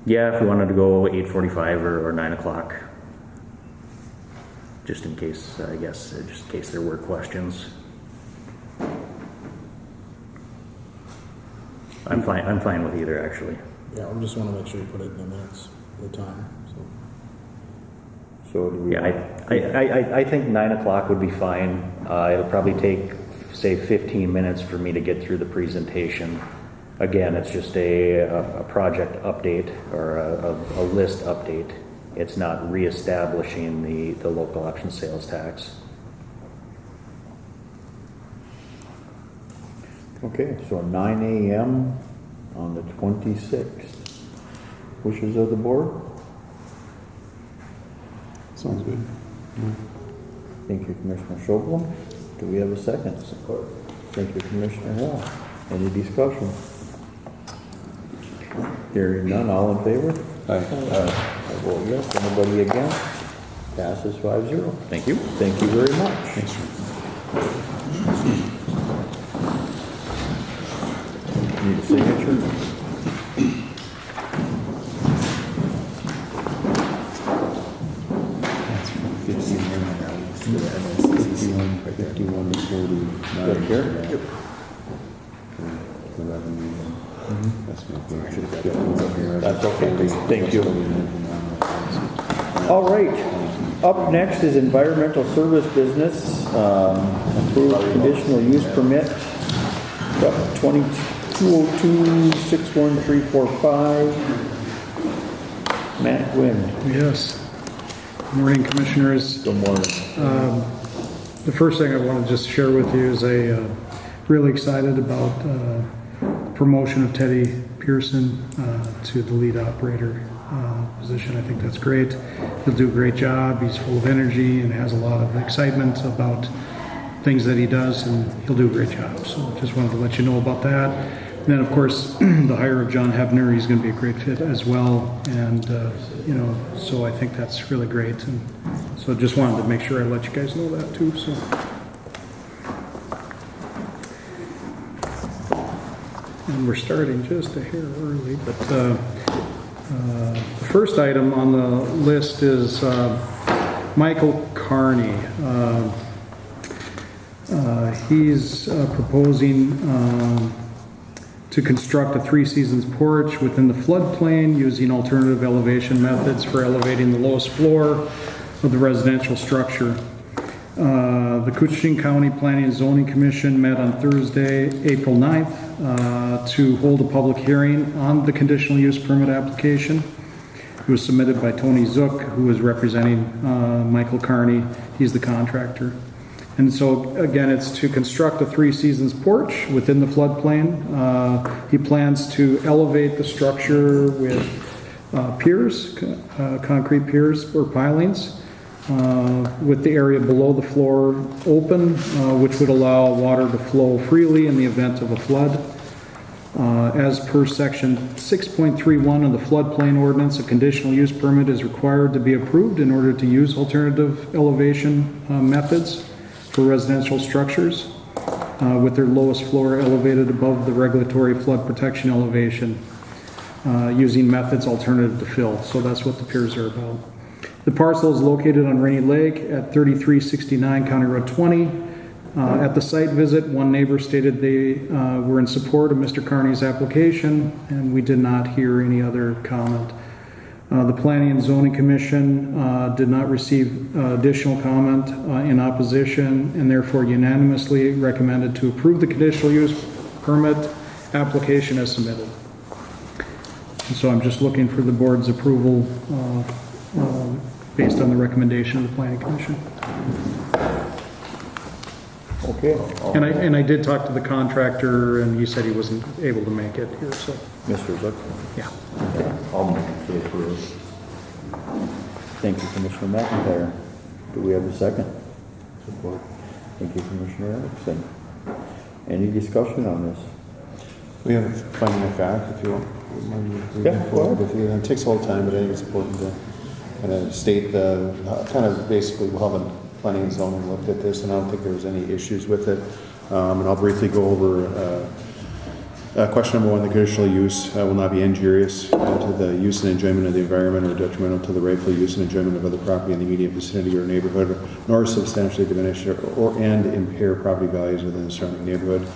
Yeah, if we wanted to go 8:45 or 9 o'clock. Just in case, I guess, just in case there were questions. I'm fine with either, actually. Yeah, I just want to make sure you put it in the minutes, the time, So do we? Yeah, I think 9 o'clock would be fine. It'll probably take say 15 minutes for me to get through the presentation. Again, it's just a project update or a list update. It's not reestablishing the local option sales tax. Okay, so 9 a.m. on the 26th. Wishes of the board? Sounds good. Thank you, Commissioner Schobel. Do we have a second? Support. Thank you, Commissioner Hill. Any discussion? Hearing none, all in favor? Aye. I vote yes. Anybody against? Passes 5-0. Thank you. Thank you very much. Thanks. Need a signature? That's from 51 to 49. Right here? Yep. The revenue. That's my should have got that one up here. That's okay. Thank you. All right. Up next is environmental service business. Approved conditional use permit. 202-61345. Matt Gwynn. Yes. Good morning, Commissioners. Good morning. The first thing I want to just share with you is really excited about promotion of Teddy Pearson to the lead operator position. I think that's great. He'll do a great job. He's full of energy and has a lot of excitement about things that he does, and he'll do a great job. So just wanted to let you know about that. And then, of course, the hire of John Hebner, he's going to be a great fit as well. And, so I think that's really great. And so just wanted to make sure I let you guys know that too. So. And we're starting just a hair early, but the first item on the list is Michael Carney. He's proposing to construct a 3-seasons porch within the floodplain using alternative elevation methods for elevating the lowest floor of the residential structure. The Koochiching County Planning and Zoning Commission met on Thursday, April 9th, to hold a public hearing on the conditional use permit application. It was submitted by Tony Zook, who is representing Michael Carney. He's the contractor. And so, again, it's to construct a 3-seasons porch within the floodplain. He plans to elevate the structure with piers, concrete piers or pilings, with the area below the floor open, which would allow water to flow freely in the event of a flood. As per section 6.31 of the floodplain ordinance, a conditional use permit is required to be approved in order to use alternative elevation methods for residential structures with their lowest floor elevated above the regulatory flood protection elevation using methods alternative to fill. So that's what the piers are about. The parcel is located on Rainy Lake at 3369 County Road 20. At the site visit, one neighbor stated they were in support of Mr. Carney's application, and we did not hear any other comment. The Planning and Zoning Commission did not receive additional comment in opposition, and therefore unanimously recommended to approve the conditional use permit application as submitted. And so I'm just looking for the board's approval based on the recommendation of the Planning Commission. Okay. And I did talk to the contractor, and he said he wasn't able to make it here, so, Mr. Zook. yeah. I'll move to approve. Thank you, Commissioner McIntyre. Do we have a second? Support. Thank you, Commissioner Erickson. Any discussion on this? We have a finding of fact, if you want. Yeah, go ahead. With you. It takes a little time, but I think it's important to kind of state the, kind of basically how the planning and zoning looked at this, and I don't think there was any issues with it. And I'll briefly go over question number 1, the conditional use will not be injurious to the use and enjoyment of the environment or detrimental to the rightful use and enjoyment of other property in the immediate vicinity or neighborhood, nor substantially diminish and impair property values within the surrounding neighborhood.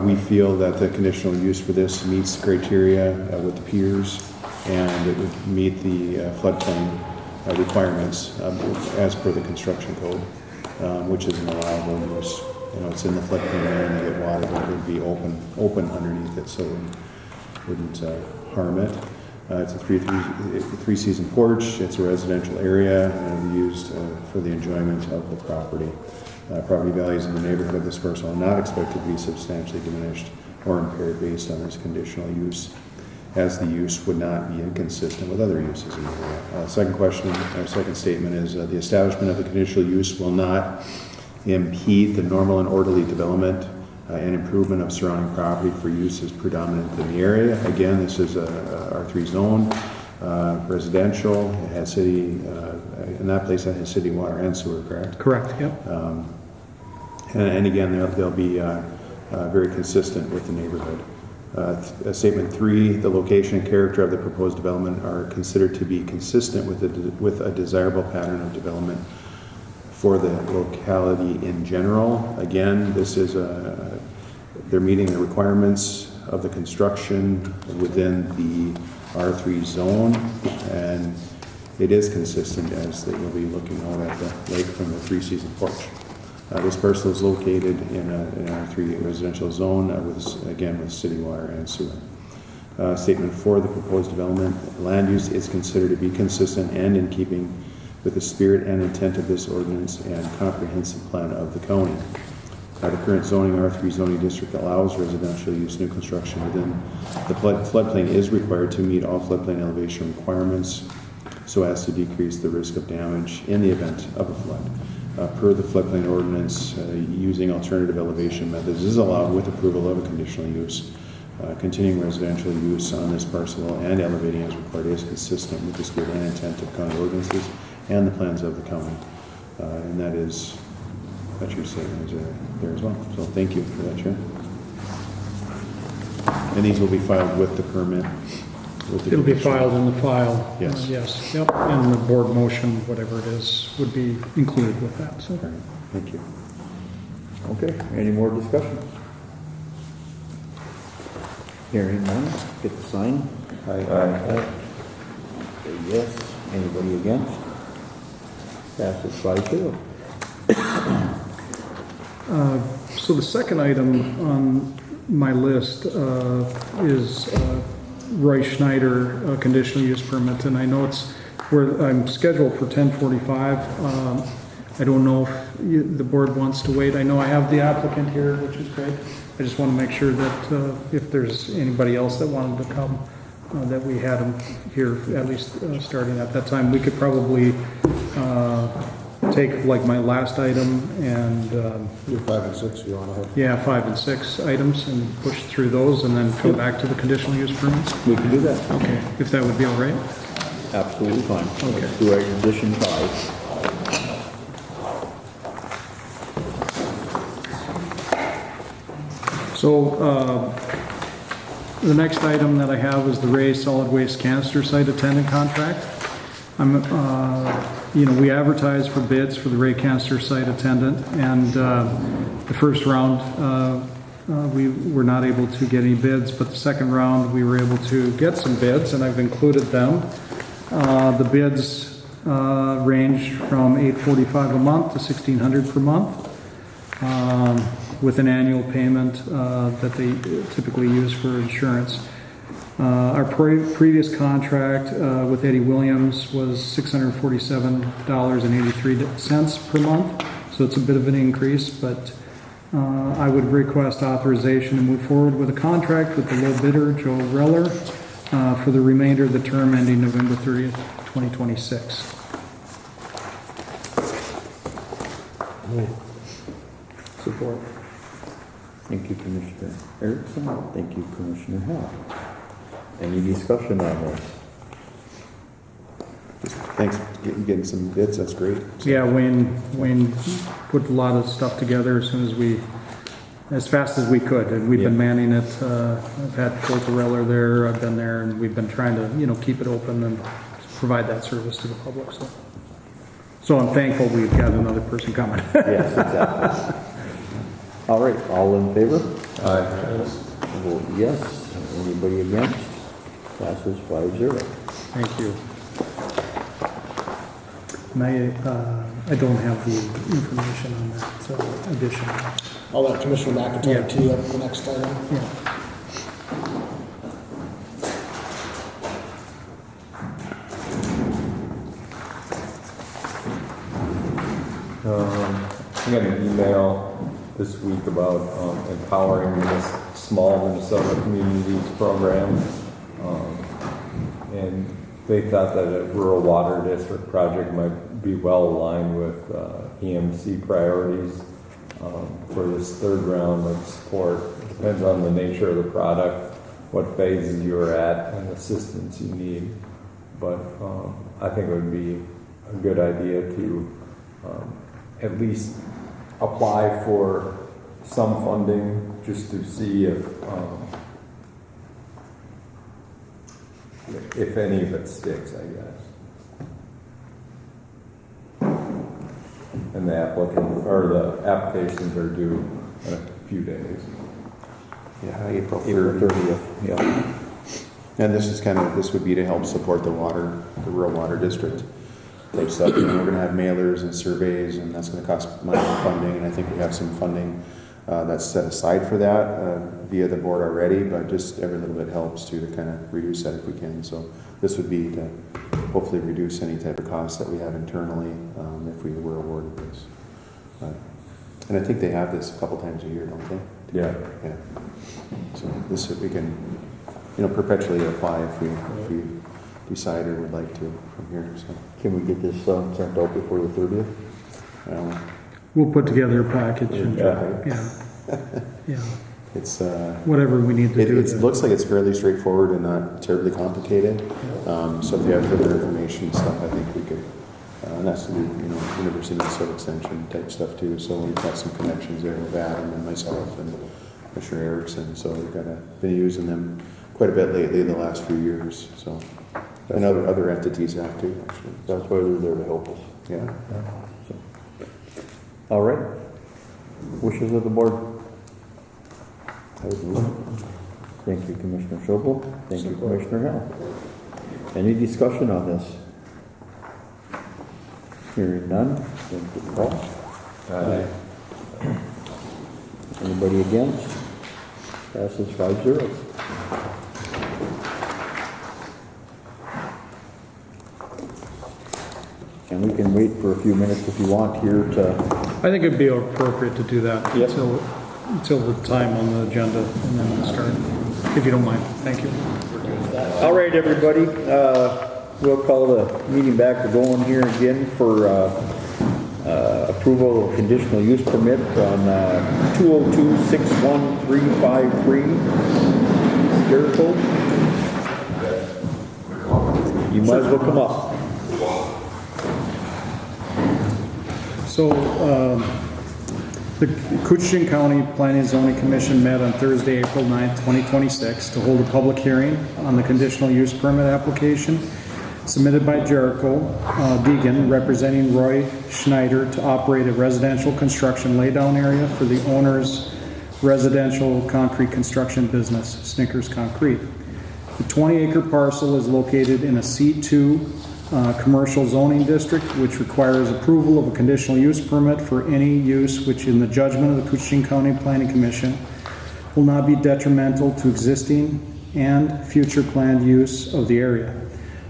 We feel that the conditional use for this meets the criteria with the piers, and it would meet the floodplain requirements as per the construction code, which is an allowable use. it's in the floodplain area and you get water, but it would be open underneath it, so it wouldn't harm it. It's a three-season porch. It's a residential area and used for the enjoyment of the property. Property values in the neighborhood of this parcel are not expected to be substantially diminished or impaired based on this conditional use, as the use would not be inconsistent with other uses in the area. Second statement is the establishment of the conditional use will not impede the normal and orderly development and improvement of surrounding property for uses predominant in the area. Again, this is a R3 zone, residential. It has city, in that place that has city water and sewer, correct? Correct, yep. And again, they'll be very consistent with the neighborhood. Statement 3, the location and character of the proposed development are considered to be consistent with a desirable pattern of development for the locality in general. Again, this is they're meeting the requirements of the construction within the R3 zone, and it is consistent as they will be looking out at the lake from the three-season porch. This parcel is located in an R3 residential zone with city water and sewer. Statement 4, the proposed development land use is considered to be consistent and in keeping with the spirit and intent of this ordinance and comprehensive plan of the county. The current zoning R3 zoning district allows residential use. New construction within the floodplain is required to meet all floodplain elevation requirements so as to decrease the risk of damage in the event of a flood. Per the floodplain ordinance, using alternative elevation methods is allowed with approval of a conditional use. Continuing residential use on this parcel and elevating as required is consistent with the spirit and intent of county ordinances and the plans of the county. And that's your statement there as well. So thank you for that, Chair. And these will be filed with the permit. It'll be filed in the file. Yes. Yes, yep, and the board motion, whatever it is, would be included with that, so. Right. Thank you. Okay, any more discussion? Hearing none, get the sign. Aye. Say yes. Anybody against? Passes 5-0. So the second item on my list is Roy Schneider conditional use permit, and I know it's where I'm scheduled for 10:45. I don't know if the board wants to wait. I know I have the applicant here, which is great. I just want to make sure that if there's anybody else that wanted to come, that we had them here at least starting at that time. We could probably take like my last item and Do 5 and 6 if you want to have. yeah, 5 and 6 items and push through those and then come back to the conditional use permits. We can do that. Okay, if that would be all right. Absolutely fine. Okay. Let's do our condition 5. So the next item that I have is the Ray Solid Waste Canister Site Attendant Contract. We advertised for bids for the Ray Canister Site Attendant, and the first round we were not able to get any bids, but the second round we were able to get some bids, and I've included them. The bids range from $845 a month to $1,600 per month, with an annual payment that they typically use for insurance. Our previous contract with Eddie Williams was $647.83 per month, so it's a bit of an increase, but I would request authorization to move forward with a contract with the low bidder, Joe Reller, for the remainder of the term ending November 30th, 2026. Support. Thank you, Commissioner Erickson. Thank you, Commissioner Hall. Any discussion on this? Thanks for getting some bids. That's great. Yeah, Wayne put a lot of stuff together as fast as we could, and we've been manning it. I've had Colter Reller there, I've been there, and we've been trying to, keep it open and provide that service to the public. So I'm thankful we've got another person coming. Yes, exactly. All right, all in favor? Aye. Vote yes. Anybody against? Passes 5-0. Thank you. And I don't have the information on that addition. I'll let Commissioner McIntyre Yeah. tee up the next item. Yeah. I got an email this week about empowering this small Minnesota communities program. And they thought that a rural water district project might be well aligned with EMC priorities for this third round of support. It depends on the nature of the product, what phases you're at, and assistance you need. But I think it would be a good idea to at least apply for some funding just to see if any of it sticks, I guess. And the applications are due in a few days. Yeah, April April 30th. 30th, yeah. And this would be to help support the rural water district type stuff. You know, we're gonna have mailers and surveys, and that's gonna cost money and funding, and I think we have some funding that's set aside for that via the board already, but just every little bit helps to kind of reduce that if we can. So this would be to hopefully reduce any type of costs that we have internally if we were awarded this. And I think they have this a couple times a year, don't they? Yeah. Yeah. So this, we can, perpetually apply if we decide or would like to from here. So Can we get this sent out before the 30th? We'll put together a package. And, Yeah. yeah. It's Whatever we need to do. It looks like it's fairly straightforward and not terribly complicated. So if you have further information and stuff, I think we could. And that's the University of Minnesota Extension type stuff too. So we've got some connections there with Adam and myself and Commissioner Erickson. So we've been using them quite a bit lately the last few years. So and other entities have too. Actually, That's why they're there to help us. yeah. So. All right. Wishes of the board. Thank you, Commissioner Schopel. Thank you, Commissioner Hell. Any discussion on this? Hearing none. Thank you, Paul. Anybody against? Passes 5-0. And we can wait for a few minutes if you want here to... I think it'd be appropriate to do that Yep. until the time on the agenda, and then we'll start, if you don't mind. Thank you. All right, everybody. We'll call the meeting back to going here again for approval of conditional use permit on 202-61353 Jericho. You might as well come up. So, the Koochiching County Planning and Zoning Commission met on Thursday, April 9th, 2026 to hold a public hearing on the conditional use permit application submitted by Jericho Deegan, representing Roy Schneider, to operate a residential construction laydown area for the owner's residential concrete construction business, Snickers Concrete. The 20-acre parcel is located in a C2 commercial zoning district, which requires approval of a conditional use permit for any use which, in the judgment of the Koochiching County Planning Commission, will not be detrimental to existing and future planned use of the area.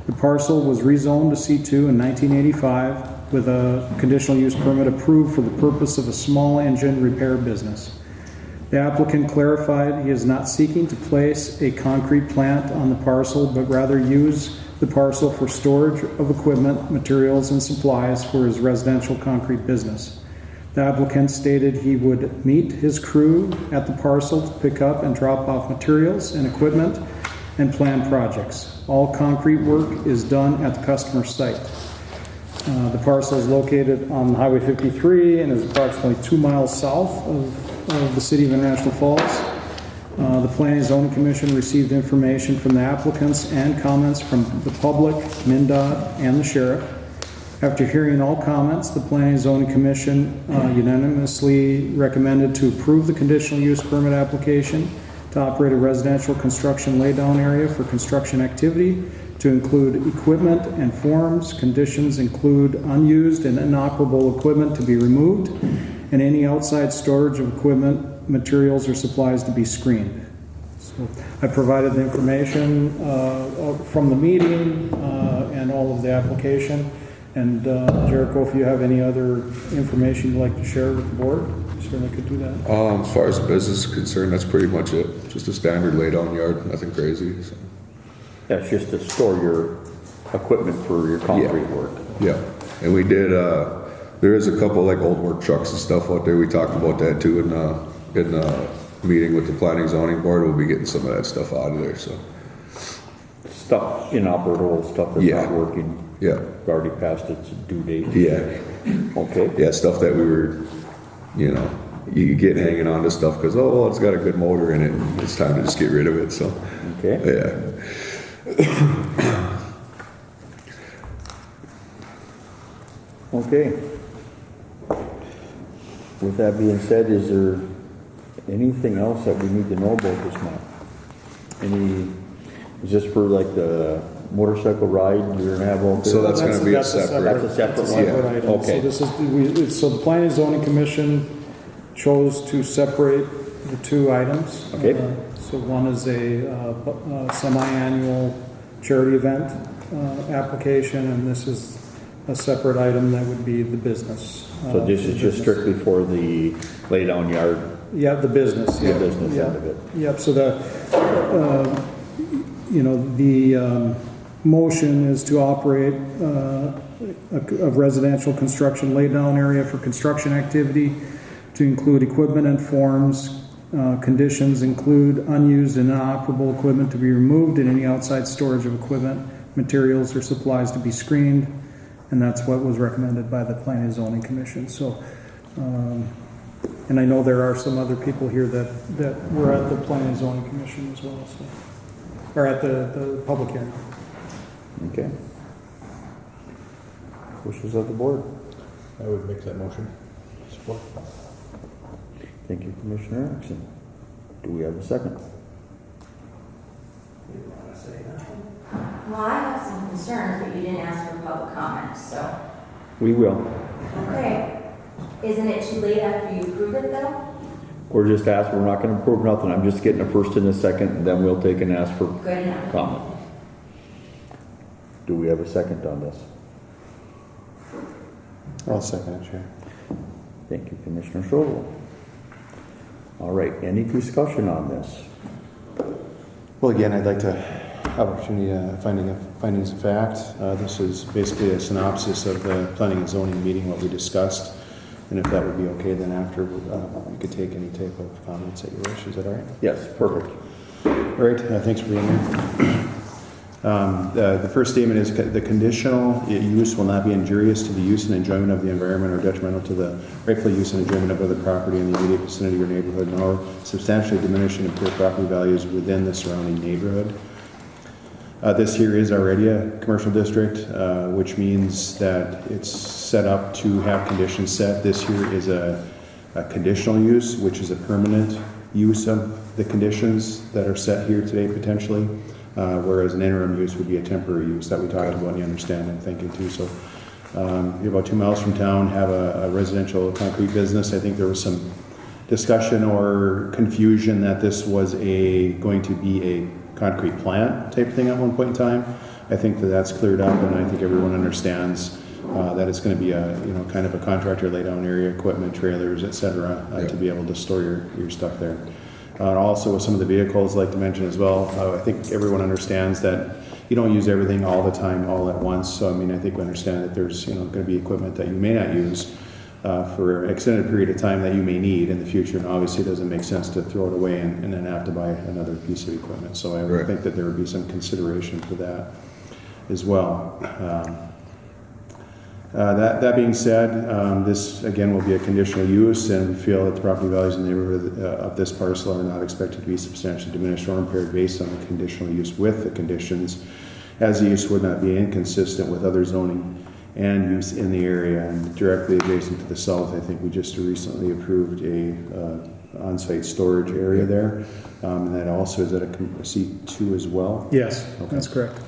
The parcel was rezoned to C2 in 1985 with a conditional use permit approved for the purpose of a small engine repair business. The applicant clarified he is not seeking to place a concrete plant on the parcel, but rather use the parcel for storage of equipment, materials, and supplies for his residential concrete business. The applicant stated he would meet his crew at the parcel to pick up and drop off materials and equipment and plan projects. All concrete work is done at the customer's site. The parcel is located on Highway 53 and is approximately 2 miles south of the city of International Falls. The Planning and Zoning Commission received information from the applicants and comments from the public, MnDOT, and the sheriff. After hearing all comments, the Planning and Zoning Commission unanimously recommended to approve the conditional use permit application to operate a residential construction laydown area for construction activity to include equipment and forms. Conditions include unused and inoperable equipment to be removed and any outside storage of equipment, materials, or supplies to be screened. So I provided the information from the meeting and all of the application. And Jericho, if you have any other information you'd like to share with the board, you certainly could do that. As far as the business is concerned, that's pretty much it. Just a standard laydown yard, nothing crazy. So. That's just to store your equipment for your concrete work. Yeah, and we did, there is a couple like old work trucks and stuff out there. We talked about that too in the meeting with the planning zoning board. We'll be getting some of that stuff out of there, so. Stuff inoperable, stuff that's not working. Yeah. Already passed its due date. Yeah. Okay. Yeah, stuff that we were, you get hanging on to stuff because, oh, well, it's got a good motor in it. And it's time to just get rid of it, so. Okay. Yeah. Okay. With that being said, is there anything else that we need to know about this map? Is this for like the motorcycle ride you're gonna have out there? So that's gonna be a separate. That's a separate one? Item. Okay. So the Planning and Zoning Commission chose to separate the two items. Okay. So one is a semi-annual charity event application, and this is a separate item that would be the business. So this is just strictly for the lay down yard? Yeah, the business. The business end of it. Yep, so the motion is to operate a residential construction laydown area for construction activity to include equipment and forms. Conditions include unused and inoperable equipment to be removed and any outside storage of equipment, materials, or supplies to be screened. And that's what was recommended by the Planning and Zoning Commission. So, and I know there are some other people here that were at the Planning and Zoning Commission as well, so, or at the public hearing. Okay. Wishes of the board. I would make that motion. Support. Thank you, Commissioner Erickson. Do we have a second? Well, I have some concerns, but you didn't ask for public comments, so. We will. Okay. Isn't it too late after you approve it, though? We're just asking, we're not gonna approve nothing. I'm just getting a first and a second, and then we'll take and ask for Good enough. comment. Do we have a second on this? I'll second it, Chair. Thank you, Commissioner Scholl. All right, any discussion on this? Well, again, I'd like to opportunity findings of fact. This is basically a synopsis of the planning and zoning meeting, what we discussed. And if that would be okay, then after you could take any type of comments that you wish. Is that all right? Yes, perfect. All right, thanks for being here. The first statement is the conditional use will not be injurious to the use and enjoyment of the environment or detrimental to the rightful use and enjoyment of other property in the immediate vicinity or neighborhood, nor substantially diminish and impair property values within the surrounding neighborhood. This here is already a commercial district, which means that it's set up to have conditions set. This here is a conditional use, which is a permanent use of the conditions that are set here today potentially, whereas an interim use would be a temporary use that we talked about and you understand and thinking too. So you're about 2 miles from town, have a residential concrete business. I think there was some discussion or confusion that this was going to be a concrete plant type thing at one point in time. I think that that's cleared up, and I think everyone understands that it's going to be a kind of a contractor lay down area, equipment, trailers, etc., to be able to store your stuff there. Also, with some of the vehicles, I'd like to mention as well. I think everyone understands that you don't use everything all the time, all at once. So I mean, I think we understand that there's going to be equipment that you may not use for an extended period of time that you may need in the future, and obviously it doesn't make sense to throw it away and then have to buy another piece of equipment. So I would think that there would be some consideration for that as well. That being said, this again will be a conditional use, and we feel that the property values in the neighborhood of this parcel are not expected to be substantially diminished or impaired based on the conditional use with the conditions, as the use would not be inconsistent with other zoning and use in the area. And directly adjacent to the south, I think we just recently approved a on-site storage area there, and that also is at a C2 as well. Yes, that's correct.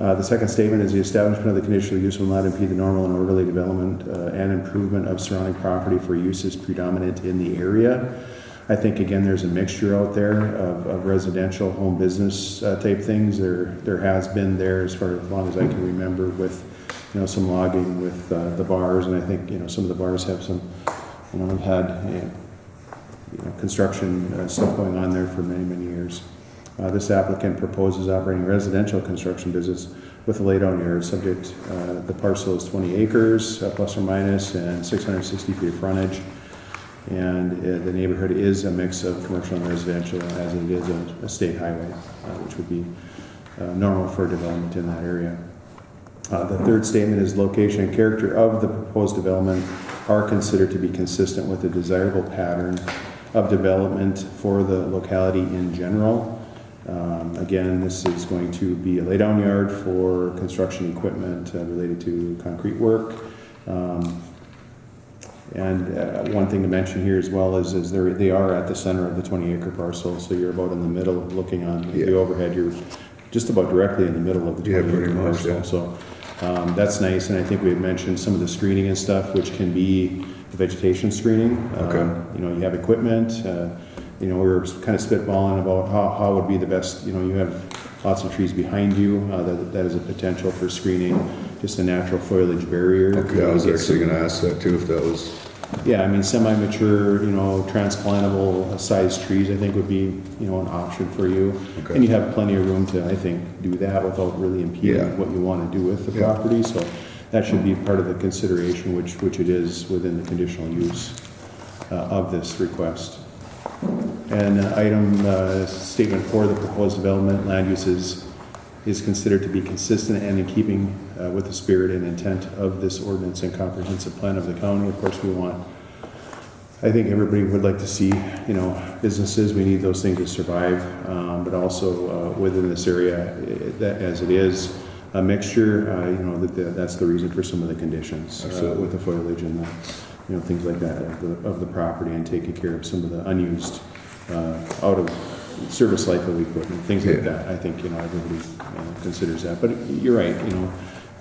The second statement is the establishment of the conditional use will not impede the normal and orderly development and improvement of surrounding property for uses predominant in the area. I think, again, there's a mixture out there of residential, home business type things. There has been there as long as I can remember with, some logging with the bars, and I think, some of the bars have some, have had construction stuff going on there for many, many years. This applicant proposes operating residential construction business with a laydown yard subject. The parcel is 20 acres, plus or minus, and 660 feet of frontage. And the neighborhood is a mix of commercial and residential, as it is a state highway, which would be normal for development in that area. The third statement is location and character of the proposed development are considered to be consistent with the desirable pattern of development for the locality in general. Again, this is going to be a laydown yard for construction equipment related to concrete work. And one thing to mention here as well is they are at the center of the 20-acre parcel, so you're about in the middle, looking on the overhead. You're just about directly in the middle of the 20-acre parcel. Yeah. So that's nice, and I think we had mentioned some of the screening and stuff, which can be the vegetation screening. Okay. You have equipment. We were kind of spitballing about how would be the best. You have lots of trees behind you. That is a potential for screening. Just a natural foliage barrier. Okay, I was actually going to ask that too, if that was. Yeah, semi-mature, transplantable size trees, I think would be, an option for you. Okay. And you have plenty of room to, I think, do that without really impeding what you want to do with the property. So that should be part of the consideration, which it is within the conditional use of this request. And item statement 4, the proposed development land uses is considered to be consistent and in keeping with the spirit and intent of this ordinance and comprehensive plan of the county. Of course, I think everybody would like to see, businesses, we need those things to survive, but also within this area, that as it is a mixture, that's the reason for some of the conditions with the foliage and the, things like that of the property, and taking care of some of the unused out of service life of equipment, things like that. I think everybody considers that. But you're right.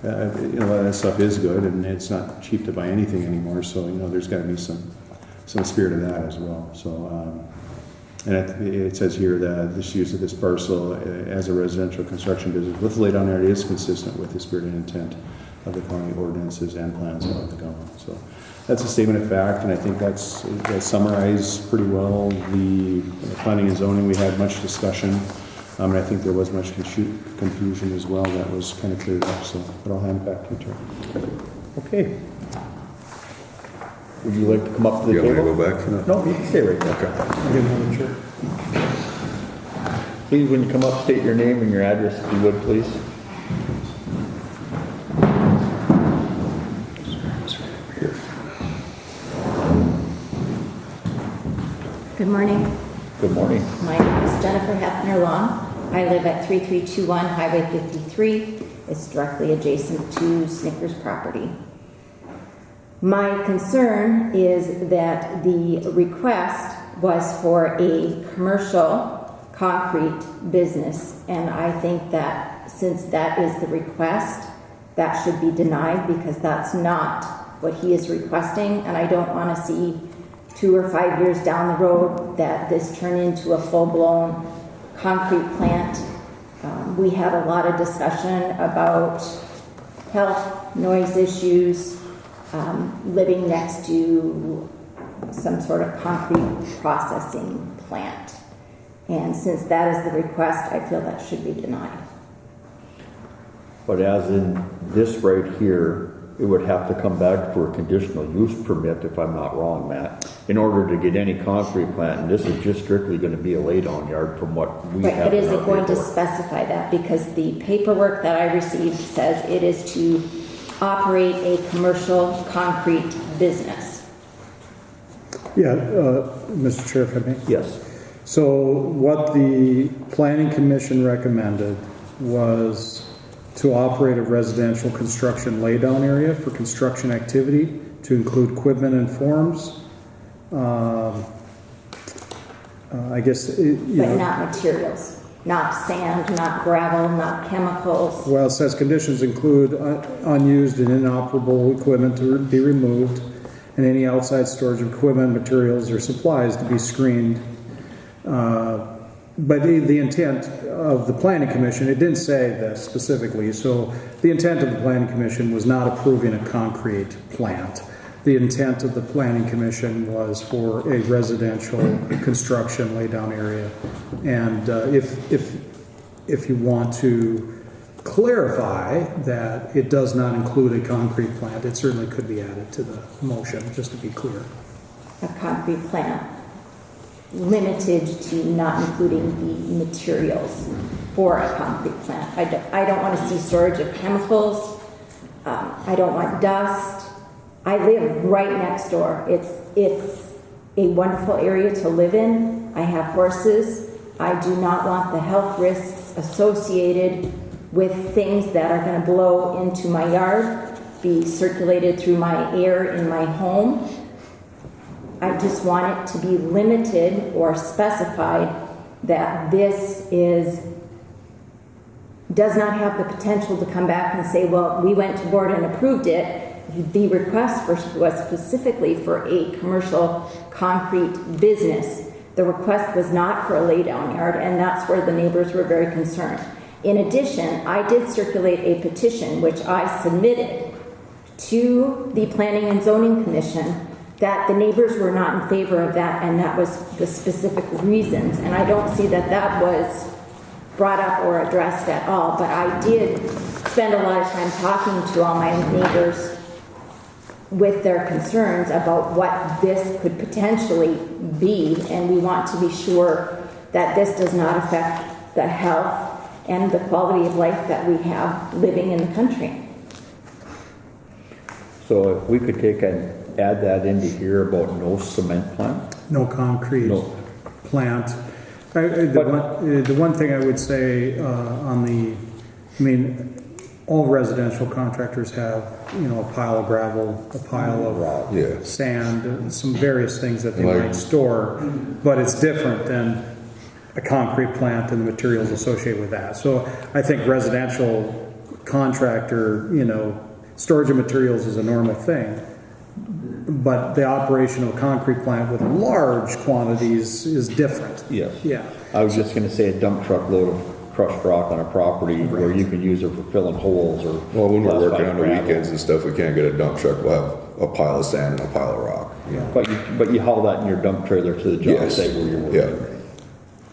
A lot of that stuff is good, and it's not cheap to buy anything anymore. So there's got to be some spirit of that as well. So and it says here that this use of this parcel as a residential construction business with laydown area is consistent with the spirit and intent of the county ordinances and plans of the government. So that's a statement of fact, and I think that summarized pretty well the planning and zoning. We had much discussion, and I think there was much confusion as well that was kind of cleared up. So, but I'll hand it back to you, Terry. Okay. Would you like to come up to the table? You want me to go back? No, you can stay right there. Okay. Please, when you come up, state your name and your address, if you would, please. Good morning. Good morning. My name is Jennifer Hefner Long. I live at 3321 Highway 53. It's directly adjacent to Snickers property. My concern is that the request was for a commercial concrete business, and I think that since that is the request, that should be denied, because that's not what he is requesting, and I don't want to see 2 or 5 years down the road that this turn into a full-blown concrete plant. We had a lot of discussion about health, noise issues, living next to some sort of concrete processing plant. And since that is the request, I feel that should be denied. But as in this right here, it would have to come back for a conditional use permit, if I'm not wrong, Matt, in order to get any concrete plant. And this is just strictly going to be a laydown yard from what we have. But is it going to specify that? Because the paperwork that I received says it is to operate a commercial concrete business. Yeah, Mr. Chair, if I may. Yes. So what the Planning Commission recommended was to operate a residential construction laydown area for construction activity to include equipment and forms. I guess, But not materials. not sand, not gravel, not chemicals. Well, it says conditions include unused and inoperable equipment to be removed, and any outside storage of equipment, materials, or supplies to be screened. But the intent of the Planning Commission, it didn't say this specifically, so the intent of the Planning Commission was not approving a concrete plant. The intent of the Planning Commission was for a residential construction laydown area. And if you want to clarify that it does not include a concrete plant, it certainly could be added to the motion, just to be clear. A concrete plant, limited to not including the materials for a concrete plant. I don't want to see storage of chemicals. I don't want dust. I live right next door. It's a wonderful area to live in. I have horses. I do not want the health risks associated with things that are going to blow into my yard, be circulated through my air in my home. I just want it to be limited or specified that this does not have the potential to come back and say, well, we went to board and approved it. The request was specifically for a commercial concrete business. The request was not for a laydown yard, and that's where the neighbors were very concerned. In addition, I did circulate a petition which I submitted to the Planning and Zoning Commission that the neighbors were not in favor of that, and that was the specific reasons. And I don't see that that was brought up or addressed at all, but I did spend a lot of time talking to all my neighbors with their concerns about what this could potentially be, and we want to be sure that this does not affect the health and the quality of life that we have living in the country. So if we could take and add that into here about no cement plant? No concrete plant. The one thing I would say all residential contractors have, a pile of gravel, a pile of sand, some various things that they might store, but it's different than a concrete plant and the materials associated with that. So I think residential contractor, storage of materials is a normal thing, but the operation of a concrete plant with large quantities is different. Yes. Yeah. I was just going to say a dump truck load of crushed rock on a property where you can use it for filling holes or. Well, when we're working on the gravel. weekends and stuff, we can't get a dump truck. We'll have a pile of sand and a pile of rock. Yeah. But you haul that in your dump trailer to the job site where you're working. Yeah.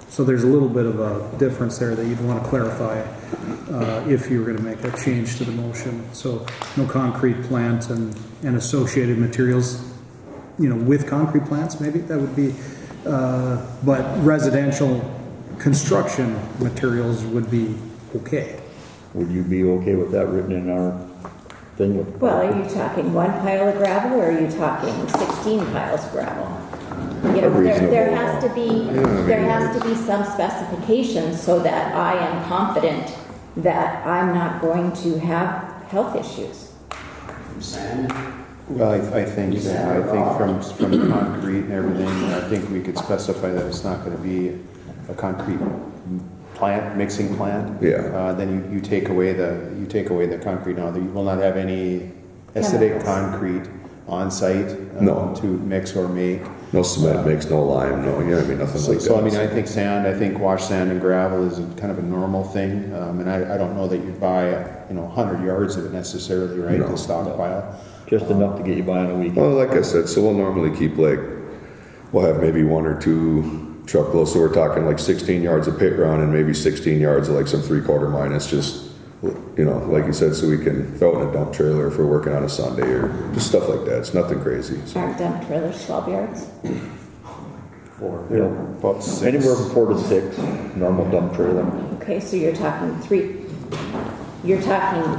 So there's a little bit of a difference there that you'd want to clarify if you were going to make a change to the motion. So no concrete plant and associated materials, with concrete plants, maybe that would be, but residential construction materials would be okay. Would you be okay with that written in our thing? Well, are you talking one pile of gravel, or are you talking 16 piles of gravel? There has to be some specifications so that I am confident that I'm not going to have health issues. From sand? Well, I think from the concrete and everything, I think we could specify that it's not going to be a concrete plant, mixing plant. Yeah. Then you take away the concrete. Now, you will not have any acidic concrete on site to mix or make. No cement mix, no lime, nothing like that. So I think washed sand and gravel is kind of a normal thing, and I don't know that you'd buy 100 yards of it necessarily, right? To stockpile. Just enough to get you by on a weekend. Well, like I said, so we'll normally keep we'll have maybe 1 or 2 truckloads. So we're talking 16 yards of pit ground and maybe 16 yards of some 3/4 minus, just like you said, so we can throw it in a dump trailer if we're working on a Sunday or just stuff like that. It's nothing crazy. So. Aren't dump trailers 12 yards? About 6. Anywhere from 4 to 6, normal dump trailer. Okay, so you're talking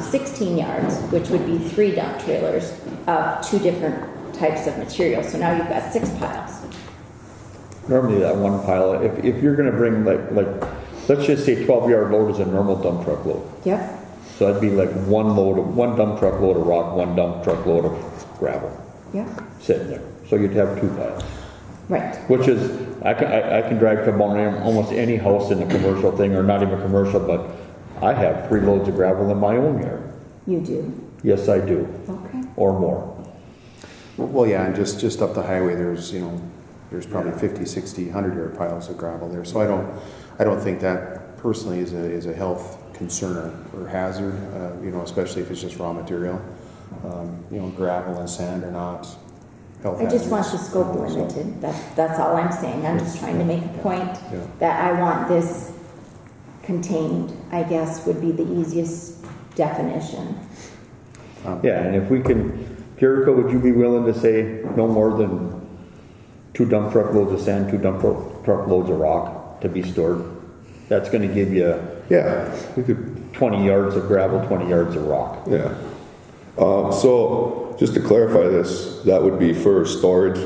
16 yards, which would be 3 dump trailers of 2 different types of material. So now you've got 6 piles. Normally that one pile, if you're going to bring let's just say 12-yard load is a normal dump truck load. Yep. So that'd be one dump truck load of rock, one dump truck load of gravel. Yep. Sitting there. So you'd have 2 piles. Right. Which is, I can drive to almost any house in a commercial thing, or not even commercial, but I have 3 loads of gravel in my own yard. You do? Yes, I do. Okay. Or more. Well, yeah, and just up the highway, there's, there's probably 50, 60, 100-yard piles of gravel there. So I don't think that personally is a health concern or hazard, especially if it's just raw material. Gravel and sand are not health I just hazards. want the scope limited. That's all I'm saying. I'm just trying to make a point Yeah. that I want this contained, I guess, would be the easiest definition. Yeah, and if we can, Jericho, would you be willing to say no more than 2 dump truck loads of sand, 2 dump truck loads of rock to be stored? That's going to give you we could, 20 yards of gravel, 20 yards of rock. yeah. So just to clarify this, that would be for storage.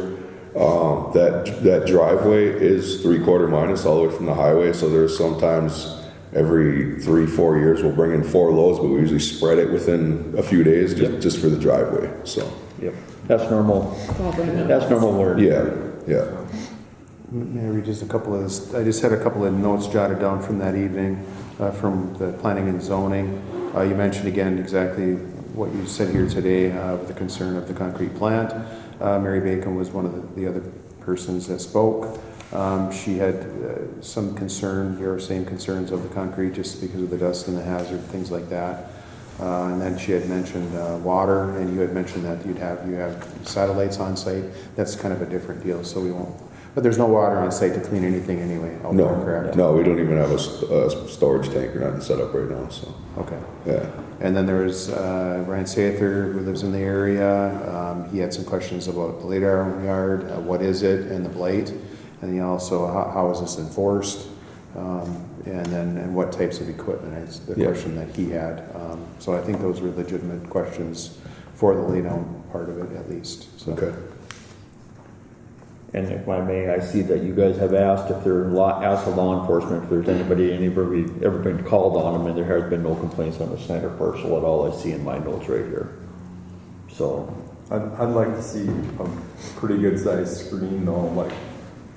That driveway is 3/4 minus all the way from the highway. So there's sometimes every 3-4 years we'll bring in 4 loads, but we usually spread it within a few days just for the driveway. So Yep, that's normal. That's normal work. yeah. May I read just a couple of, I just had a couple of notes jotted down from that evening, from the planning and zoning. You mentioned again exactly what you said here today with the concern of the concrete plant. Mary Bacon was one of the other persons that spoke. She had some concern, your same concerns of the concrete just because of the dust and the hazard, things like that. And then she had mentioned water, and you had mentioned that you have satellites on site. That's kind of a different deal, so we won't. But there's no water on site to clean anything anyway. Correct? No, we don't even have a storage tank or nothing set up right now. So Okay. yeah. And then there was Ryan Sather, who lives in the area. He had some questions about the radar yard, what is it, and the blight. And he also, how is this enforced? And what types of equipment is the question that he had. So I think those were legitimate questions for the laydown part of it, at least. So. Okay. And if I may, I see that you guys have asked if they're asked the law enforcement if there's ever been called on them, and there has been no complaints on the center parcel at all. I see in my notes right here. So I'd like to see a pretty good sized screen though, like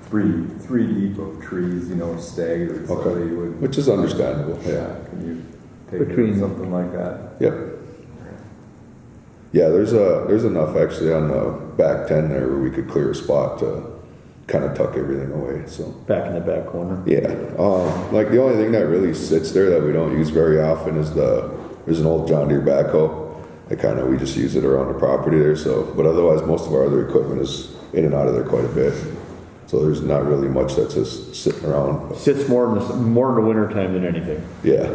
three deep of trees, staggered. So Okay. they would, Which is understandable. yeah, can you take something like that? Yep. Yeah, there's enough actually on the back 10 there where we could clear a spot to kind of tuck everything away. So back in the back corner. yeah, like the only thing that really sits there that we don't use very often is there's an old John Deere backhoe. We just use it around the property there. So, but otherwise most of our other equipment is in and out of there quite a bit. So there's not really much that's just sitting around. Sits more in the winter time than anything. Yeah.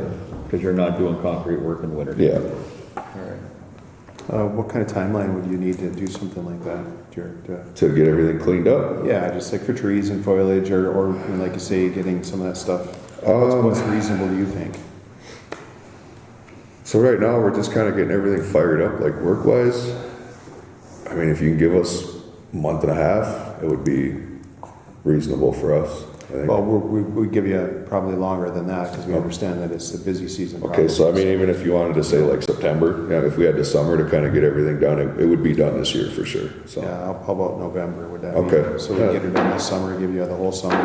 Because you're not doing concrete work in the winter. Yeah. All right. What kind of timeline would you need to do something like that, Jared? To get everything cleaned up? Yeah, just like for trees and foliage, or like you say, getting some of that stuff. What's reasonable, do you think? So right now we're just kind of getting everything fired up, like work-wise. I mean, if you can give us a month and a half, it would be reasonable for us, I think. Well, we give you probably longer than that because we understand that it's the busy season. Okay, so I mean, even if you wanted to say like September, if we had the summer to kind of get everything done, it would be done this year for sure. So Yeah, how about November? Would that Okay. be? So we get it done this summer, give you the whole summer.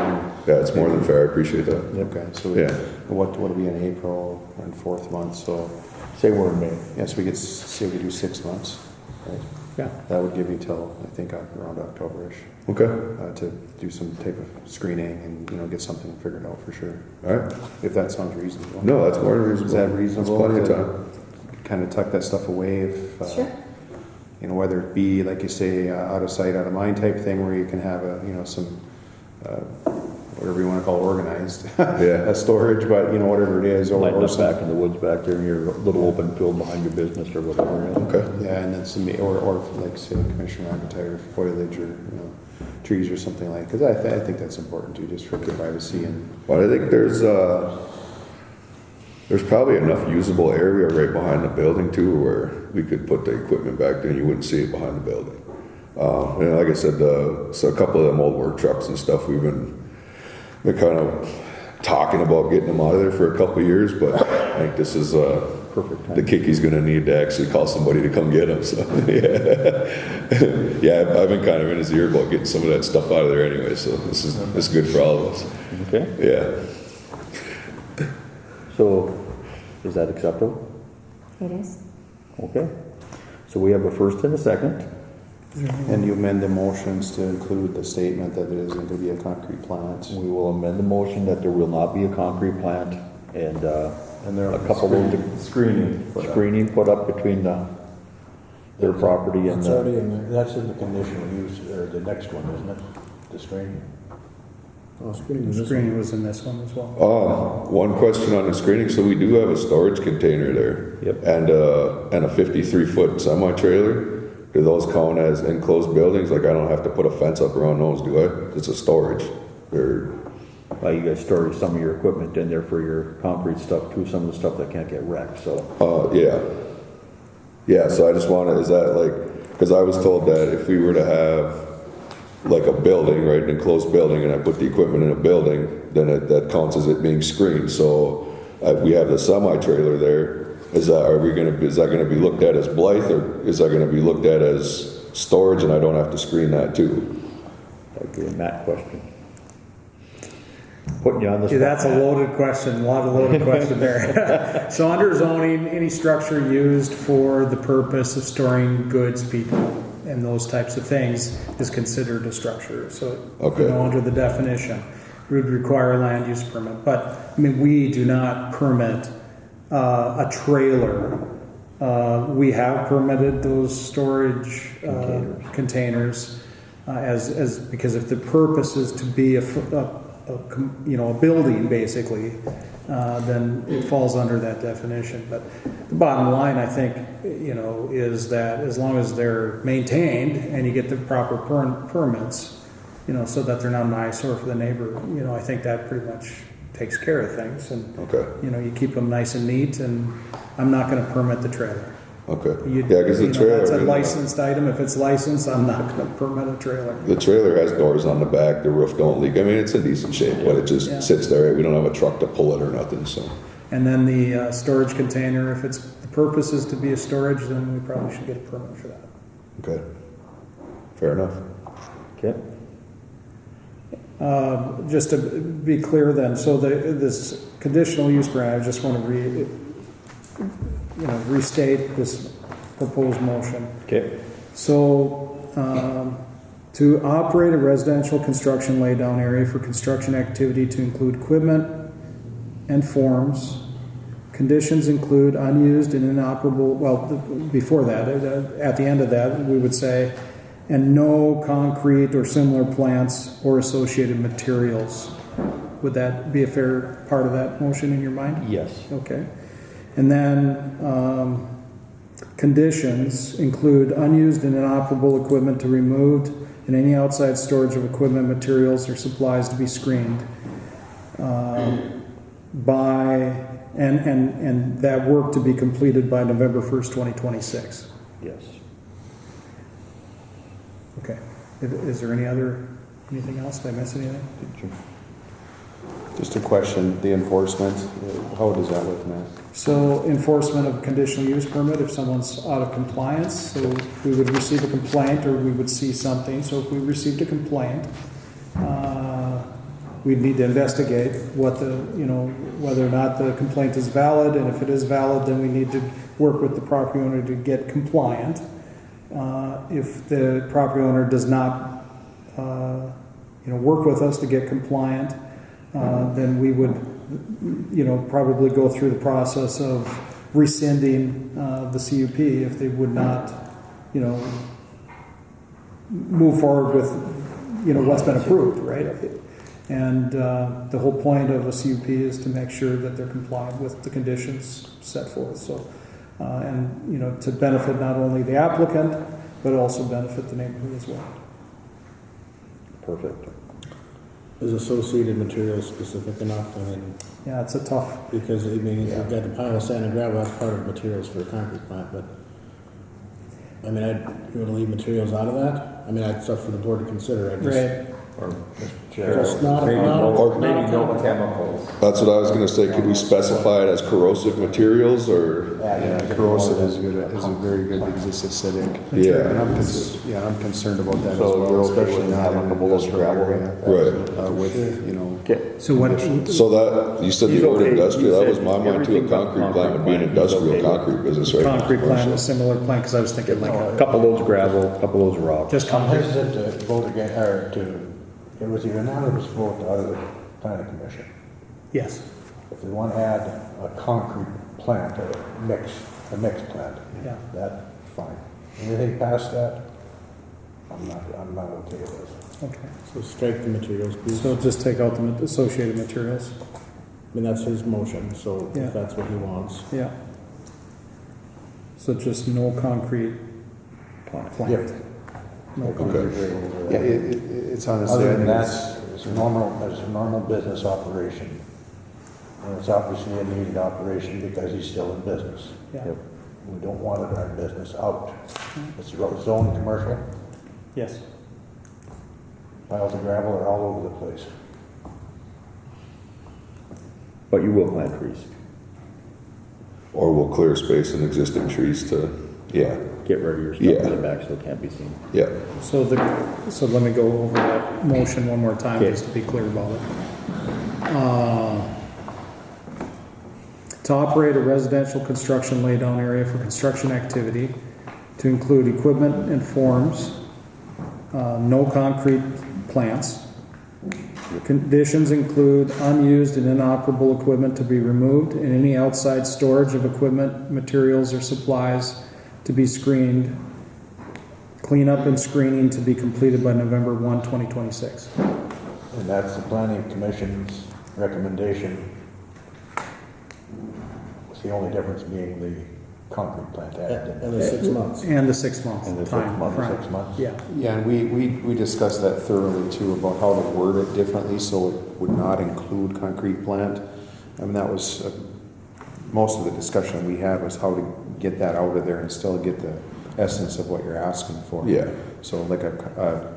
yeah, it's more than fair. I appreciate that. Okay, so Yeah. what would be in April and 4th month? So Say we're in May. yes, we could say we do 6 months. Right? Yeah. That would give you till I think around October-ish. Okay. To do some type of screening and get something figured out for sure. All right. If that sounds reasonable. No, that's more than reasonable. Is that reasonable? That's plenty of to time. Kind of tuck that stuff away if, Sure. whether it be, like you say, out of sight, out of mind type thing where you can have some, whatever you want to call organized, Yeah. storage, but whatever it is, Light or up some, back in the woods back there in your little open field behind your business or whatever. Okay. yeah, and then some, or like say Commissioner McIntyre, foliage or, trees or something like, because I think that's important too, just for the privacy and. Well, I think there's probably enough usable area right behind the building too, where we could put the equipment back there and you wouldn't see it behind the building. And like I said, so a couple of them old work trucks and stuff, we've been kind of talking about getting them out of there for a couple of years, but I think this is a perfect the time. kick he's gonna need to actually call somebody to come get him, so, yeah. Yeah, I've been kind of in his ear about getting some of that stuff out of there anyway, so this is good for all of us. Okay, Yeah. so is that acceptable? It is. Okay, so we have a first and a second. And you amend the motions to include the statement that there isn't going to be a concrete plant. We will amend the motion that there will not be a concrete plant and there a couple of screening put up between their property and It's the, already in there. That's in the conditional use, or the next one, isn't it? The screening. Oh, screening. The screening was in this one as well. One question on the screening, so we do have a storage container there. Yep. And a 53-foot semi-trailer. Do those count as enclosed buildings? Like I don't have to put a fence up around those, do I? It's a storage. Or you guys store some of your equipment in there for your concrete stuff too, some of the stuff that can't get wrecked, so. yeah. Yeah, so I just wanted, is that like, because I was told that if we were to have like a building, right, an enclosed building, and I put the equipment in a building, then that counts as it being screened. So we have the semi-trailer there. Is that gonna be looked at as Blythe, or is that gonna be looked at as storage and I don't have to screen that too? That'd be a Matt question. Putting you on the spot. That's a loaded question, a lot of loaded question there. So under zoning, any structure used for the purpose of storing goods, people, and those types of things is considered a structure. So, Okay. Under the definition, it would require a land use permit. But, I mean, we do not permit a trailer. We have permitted those storage containers as because if the purpose is to be a building basically, then it falls under that definition. But the bottom line, I think, is that as long as they're maintained and you get the proper permits, so that they're not an eyesore for the neighbor, I think that pretty much takes care of things. And you keep them nice and neat. And I'm not going to permit the trailer. Okay. Yeah, because the trailer, that's a licensed item. If it's licensed, I'm not going to permit a trailer. The trailer has doors on the back. The roof don't leak. I mean, it's in decent shape, but it just sits there. Right? We don't have a truck to pull it or nothing. So. And then the storage container, if the purpose is to be a storage, then we probably should get a permit for that. Okay. Fair enough. Okay. Just to be clear then, so this conditional use grant, I just want to restate this proposed motion. Okay. So, to operate a residential construction laydown area for construction activity to include equipment and forms, conditions include unused and inoperable, well, before that, at the end of that, we would say, and no concrete or similar plants or associated materials. Would that be a fair part of that motion in your mind? Yes. Okay. And then conditions include unused and inoperable equipment to be removed and any outside storage of equipment, materials, or supplies to be screened and that work to be completed by November 1st, 2026. Yes. Okay. Is there anything else? Did I miss anything? Just a question, the enforcement, how does that work, Matt? So enforcement of conditional use permit, if someone's out of compliance, so we would receive a complaint or we would see something. So if we received a complaint, we'd need to investigate whether or not the complaint is valid, and if it is valid, then we need to work with the property owner to get compliant. If the property owner does not, work with us to get compliant, then we would, probably go through the process of rescinding the CUP if they would not, move forward with, what's been approved, right? And the whole point of a CUP is to make sure that they're compliant with the conditions set forth. So, to benefit not only the applicant, but also benefit the neighborhood as well. Perfect. Is associated material specific enough? I mean, yeah, it's a tough. Because if you've got the pile of sand and gravel, that's part of materials for a concrete plant. But I mean, you want to leave materials out of that? I mean, that's up for the board to consider. Or Just not- maybe not- no, maybe not- no chemicals. That's what I was gonna say, could we specify it as corrosive materials, or? Yeah, corrosive is a very good, because it's acidic. Yeah. And I'm concerned about that as So well, you're okay especially with not having in a the couple of industrial gravel? area. Right. With, you know. Okay. So what, So that, you said He's the word okay. industrial, You that was said my mind too, a everything but concrete plant would be an concrete plant, he's industrial okay with. concrete business, right? concrete plant, a similar plant, because I was thinking like a, Couple loads of gravel, couple loads of rock. just I'm concrete. hesitant to vote again, or it was a unanimous vote out of the planning commission. Yes, If they want to add a concrete plant, a mixed plant, yeah. that's fine. Anything past that, I'm not okay with this. Okay, So strike the materials piece. so just take out the associated materials. I mean, that's his motion, so Yeah. if that's what he wants. Yeah. So just no concrete plant. Yep. No Okay. concrete. Yeah, it's honestly, Other I than think that, it's, it's a normal business operation. And it's obviously a needed operation because he's still in business. Yeah. We don't want to drive business out. It's zoned commercial, Yes. piles of gravel are all over the place. But you will plant trees. Or we'll clear space in existing trees to, yeah, Get rid of your stuff Yeah. in the back so it can't be seen. yeah. So let me go over that motion one more time, Okay. just to be clear about it. To operate a residential construction laydown area for construction activity, to include equipment and forms, no concrete plants. Conditions include unused and inoperable equipment to be removed, and any outside storage of equipment, materials, or supplies to be screened. Cleanup and screening to be completed by November 1, 2026. And that's the planning commission's recommendation, with the only difference being the concrete plant added. And the 6 months. And the 6 month And the 6 time months. frame. 6 months? Yeah. yeah, and we discussed that thoroughly too, about how to word it differently so it would not include concrete plant. I mean, that was, most of the discussion we had was how to get that out of there and still get the essence of what you're asking for. Yeah. So like a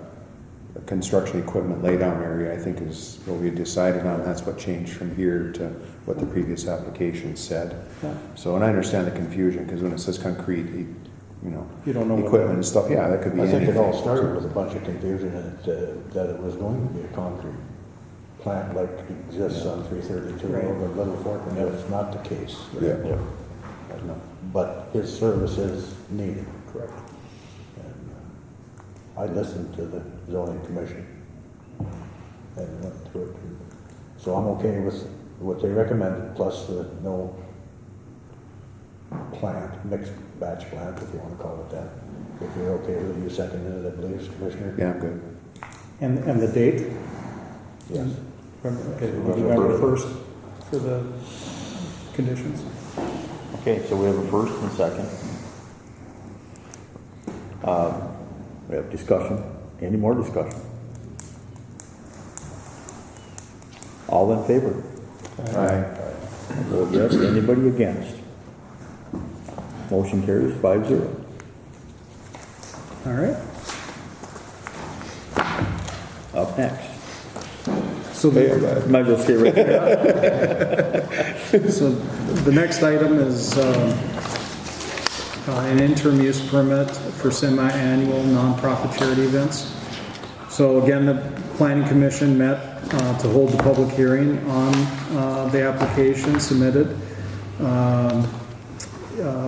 construction equipment laydown area, I think is what we decided on. That's what changed from here to what the previous application said. Yeah. So, and I understand the confusion, because when it says concrete, you know, You don't know what equipment and stuff, yeah, that could be I think it all anything. started with a bunch of confusion that it was going to be a concrete plant like exists on 332 Right. over Little Fork, and that's not the case. Yeah. But his service is needed. Correct. I listened to the zoning commission and went through it. So I'm okay with what they recommended, plus the no plant, mixed batch plant, if you want to call it that. If you're okay with it, you seconded it, I believe, Commissioner? Yeah, I'm good. And the date? Yes. Okay, November 1st for the conditions. Okay, so we have a first and a second. We have discussion. Any more discussion? All in favor? Aye. Vote yes. Anybody against? Motion carries 5-0. All right. Up next. So the, Might as well stay right there. so the next item is an interim use permit for semi-annual nonprofit charity events. So again, the Planning Commission met to hold the public hearing on the application submitted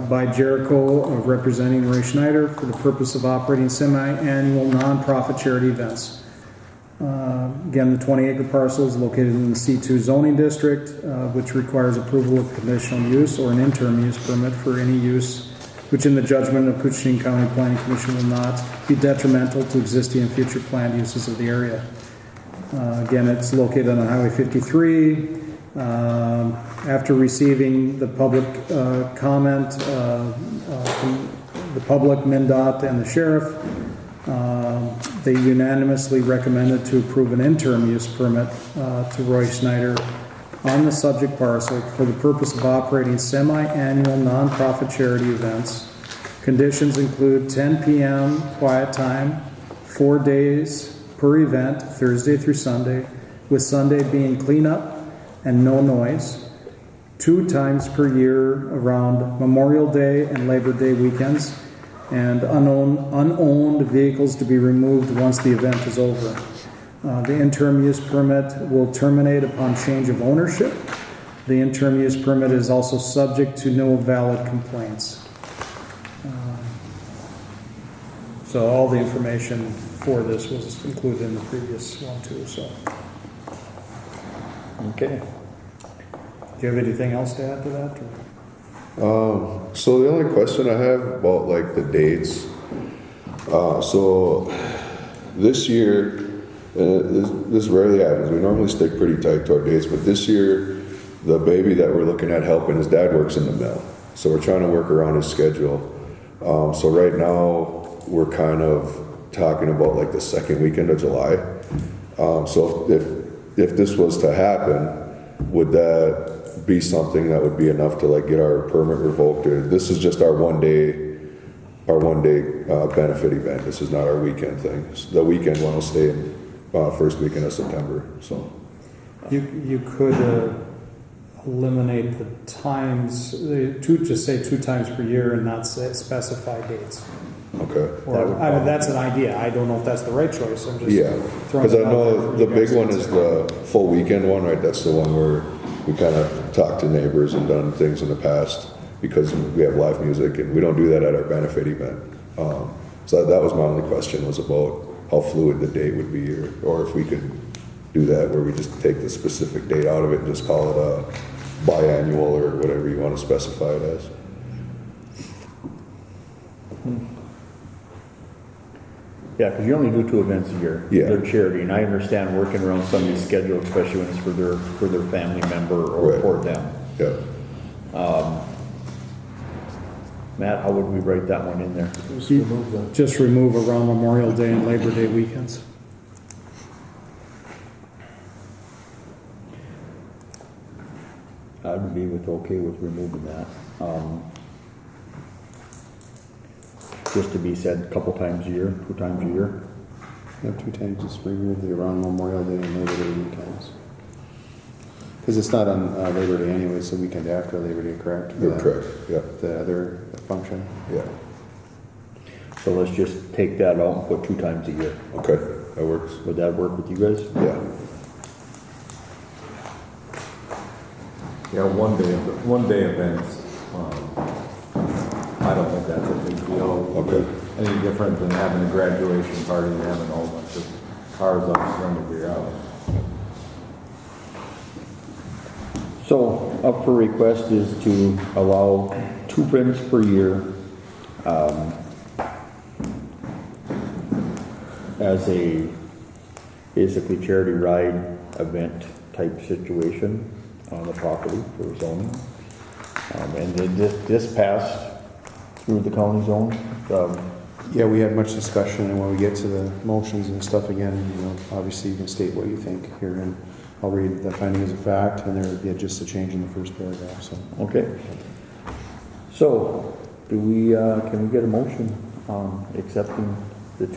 by Jericho, representing Ray Schneider, for the purpose of operating semi-annual nonprofit charity events. Again, the 20-acre parcel is located in the C2 zoning district, which requires approval of conditional use or an interim use permit for any use which in the judgment of Koochiching County Planning Commission will not be detrimental to existing and future planned uses of the area. Again, it's located on Highway 53. After receiving the public comment from the public, MnDOT, and the sheriff, they unanimously recommended to approve an interim use permit to Roy Schneider on the subject parcel for the purpose of operating semi-annual nonprofit charity events. Conditions include 10 p.m. quiet time, 4 days per event, Thursday through Sunday, with Sunday being cleanup and no noise. 2 times per year around Memorial Day and Labor Day weekends, and unowned vehicles to be removed once the event is over. The interim use permit will terminate upon change of ownership. The interim use permit is also subject to no valid complaints. So all the information for this was included in the previous one too. So, Okay. do you have anything else to add to that? Or? So the only question I have about like the dates, so this year, this rarely happens. We normally stick pretty tight to our dates, but this year, the baby that we're looking at helping, his dad works in the mill. So we're trying to work around his schedule. So right now, we're kind of talking about like the second weekend of July. So if this was to happen, would that be something that would be enough to like get our permit revoked? Or this is just our one day benefit event. This is not our weekend thing. The weekend one will stay in first weekend of September. So You could eliminate the times, just say 2 times per year and not specify dates. okay. Or, I mean, that's an idea. I don't know if that's the right choice. I'm just throwing because it I out know there for the you big guys one to is consider. the full weekend one, right? That's the one where we kind of talked to neighbors and done things in the past because we have live music and we don't do that at our benefit event. So that was my only question, was about how fluid the date would be, or if we could do that where we just take the specific date out of it and just call it a biannual or whatever you want to specify it as. Yeah, because you only do 2 events a year. Yeah. They're charity, and I understand working around somebody's schedule, especially when it's for their family member or Right. for them. Yeah. Matt, how would we write that one in there? Just remove around Memorial Day and Labor Day weekends. I would be okay with removing that. Just to be said a couple times a year, 2 times a year. Yeah, 2 times, just remove the around Memorial Day and Labor Day weekends. Because it's not on Labor Day anyway, it's the weekend after Labor Day, correct? You're correct, yeah. The other function? Yeah. So let's just take that out and put 2 times a year. Okay, that works. Would that work with you guys? Yeah. Yeah, one day events. I don't think that's a big deal. Okay. Any different than having a graduation party and having a whole bunch of cars up front of your house. So, up for request is to allow 2 events per year as a basically charity ride event type situation on the property for zoning. And then this passed through the county zone. Yeah, we had much discussion, and when we get to the motions and stuff again, obviously you can state what you think here, and I'll read the findings of fact, and there would be just a change in the first paragraph, so. Okay. So, can we get a motion accepting the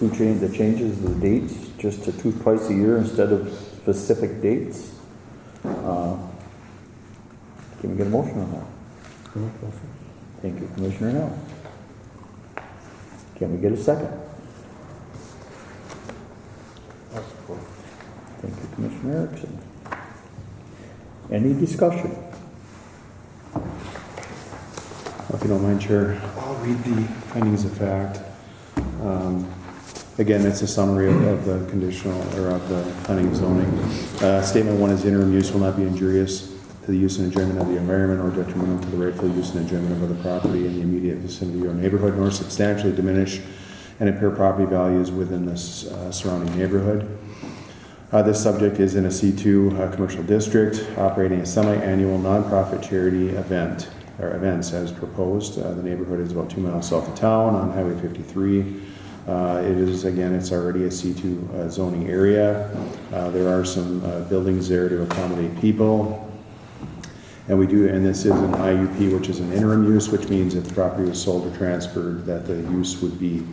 changes, the dates, just to twice a year instead of specific dates? Can we get a motion on that? Thank you, Commissioner Nell. Can we get a second? Thank you, Commissioner Erickson. Any discussion? If you don't mind, Chair, I'll read the findings of fact. Again, it's a summary of the conditional, or of the planning and zoning. Statement 1 is interim use will not be injurious to the use and enjoyment of the environment or detrimental to the rightful use and enjoyment of other property in the immediate vicinity or neighborhood, nor substantially diminish and impair property values within the surrounding neighborhood. This subject is in a C2 commercial district operating a semi-annual nonprofit charity event or events as proposed. The neighborhood is about 2 miles south of town on Highway 53. It is, again, it's already a C2 zoning area. There are some buildings there to accommodate people. And this is an IUP, which is an interim use, which means if the property was sold or transferred, that the use would be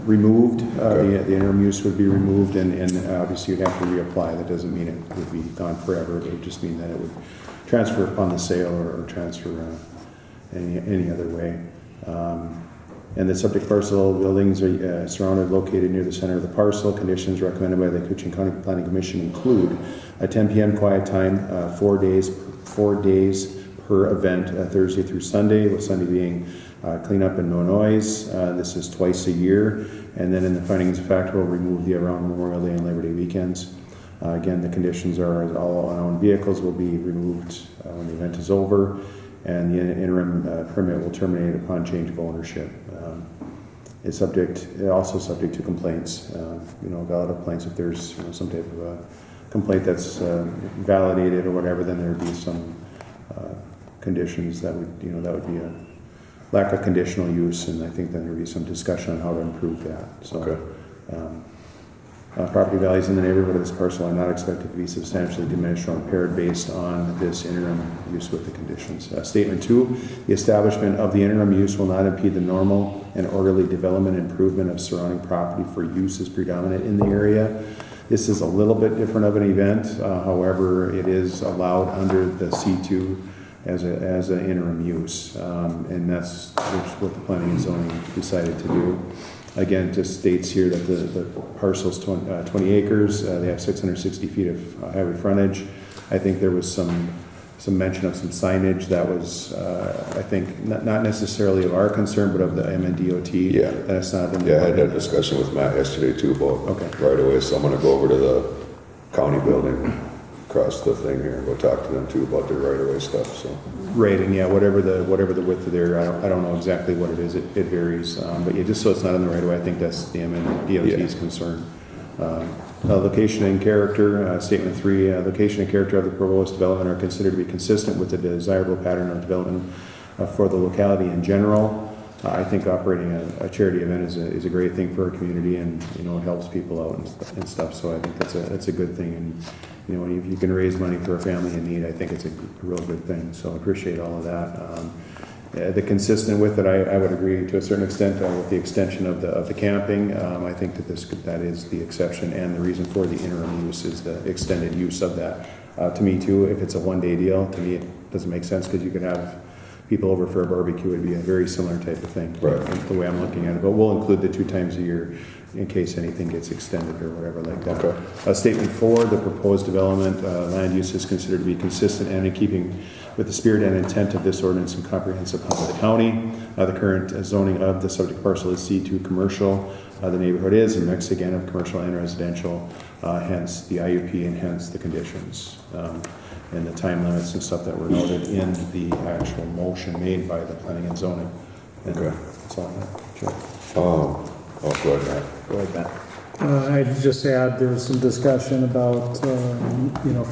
removed, the interim use would be removed, and obviously you'd have to reapply. That doesn't mean it would be gone forever. It would just mean that it would transfer upon the sale or transfer any other way. And the subject parcel buildings are surrounded, located near the center of the parcel. Conditions recommended by the Koochiching County Planning Commission include a 10 p.m. quiet time, 4 days per event, Thursday through Sunday, with Sunday being cleanup and no noise. This is twice a year. And then in the findings of fact, we'll remove the around Memorial Day and Labor Day weekends. Again, the conditions are all unowned vehicles will be removed when the event is over, and the interim permit will terminate upon change of ownership. It's also subject to complaints, valid complaints. If there's some type of a complaint that's validated or whatever, then there would be some conditions that would, that would be a lack of conditional use, and I think then there would be some discussion on how to improve that. So, property values in the neighborhood of this parcel are not expected to be substantially diminished or impaired based on this interim use with the conditions. Statement 2, the establishment of the interim use will not impede the normal and orderly development and improvement of surrounding property for uses predominant in the area. This is a little bit different of an event, however, it is allowed under the C2 as an interim use, and that's what the planning and zoning decided to do. Again, it just states here that the parcel's 20 acres. They have 660 feet of highway frontage. I think there was some mention of some signage that was, I think, not necessarily of our concern, but of the MNDOT. Yeah. That's not. I had that discussion with Matt yesterday too about right away. So I'm going to go over to the county building across the thing here and go talk to them too about their right of way stuff. So. Right, and whatever the width of their, I don't know exactly what it is. It varies, but just so it's not in the right of way, I think that's the MNDOT's concern. Location and character, statement 3, location and character of the proposed development are considered to be consistent with the desirable pattern of development for the locality in general. I think operating a charity event is a great thing for our community, and it helps people out and stuff. So I think that's a good thing, and if you can raise money for a family in need, I think it's a real good thing. So I appreciate all of that. The consistent with it, I would agree to a certain extent with the extension of the camping. I think that is the exception, and the reason for the interim use is the extended use of that. To me too, if it's a one-day deal, to me it doesn't make sense because you could have people over for a barbecue. Would be a very similar type of thing, right? The way I'm looking at it, but we'll include the 2 times a year in case anything gets extended or whatever like that. Okay. Statement 4, the proposed development land use is considered to be consistent and in keeping with the spirit and intent of this ordinance and comprehensive plan of the county. The current zoning of the subject parcel is C2 commercial. The neighborhood is a mix again of commercial and residential, hence the IUP and hence the conditions. And the time limits and stuff that were noted in the actual motion made by the planning and zoning. And that's all I have. Sure. Go ahead, Matt. Go ahead, Matt. I'd just add there was some discussion about,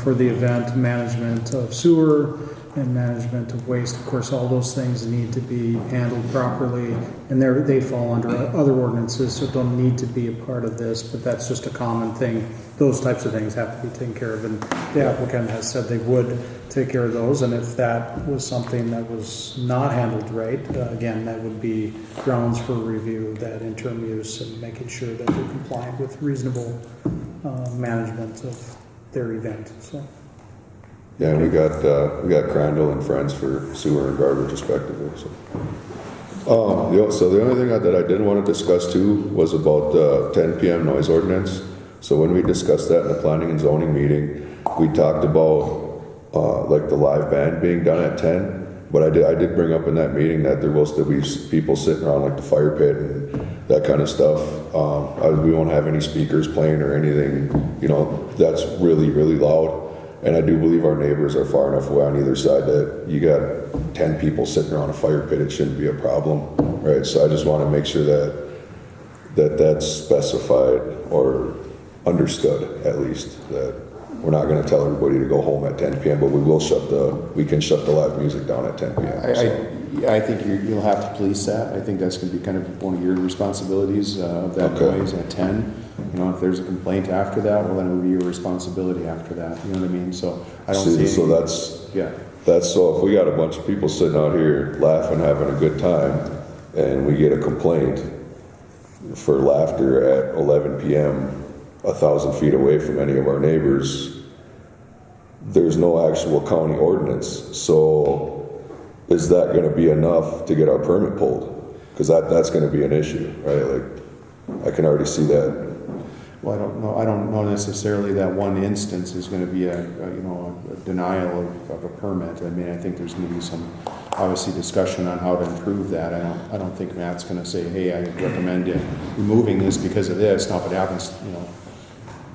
for the event, management of sewer and management of waste. Of course, all those things need to be handled properly, and they fall under other ordinances, so don't need to be a part of this, but that's just a common thing. Those types of things have to be taken care of, and the applicant has said they would take care of those, and if that was something that was not handled right, again, that would be grounds for review of that interim use and making sure that they're compliant with reasonable management of their event. So. Yeah, we got Crandall and Friends for sewer and garbage respectively. So the only thing that I didn't want to discuss too was about the 10 p.m. noise ordinance. So when we discussed that in the planning and zoning meeting, we talked about like the live band being done at 10. But I did bring up in that meeting that there will still be people sitting around like the fire pit and that kind of stuff. We won't have any speakers playing or anything. That's really, really loud. And I do believe our neighbors are far enough away on either side that you got 10 people sitting around a fire pit, it shouldn't be a problem, right? So I just want to make sure that's specified or understood, at least, that we're not going to tell everybody to go home at 10 p.m., but we can shut the live music down at 10 p.m. I think you'll have to police that. I think that's going to be kind of one of your responsibilities of that noise at 10. If there's a complaint after that, well, then it would be your responsibility after that. You know what I mean? So I don't see. So that's so if we got a bunch of people sitting out here laughing, having a good time, and we get a complaint, for laughter, at 11 p.m., 1,000 feet away from any of our neighbors, there's no actual county ordinance. So is that going to be enough to get our permit pulled? Because that's going to be an issue, right? Like, I can already see that. Well, I don't know necessarily that one instance is going to be a denial of a permit. I mean, I think there's going to be some, obviously, discussion on how to improve that. I don't think Matt's going to say, hey, I recommend removing this because of this. Now, if it happens,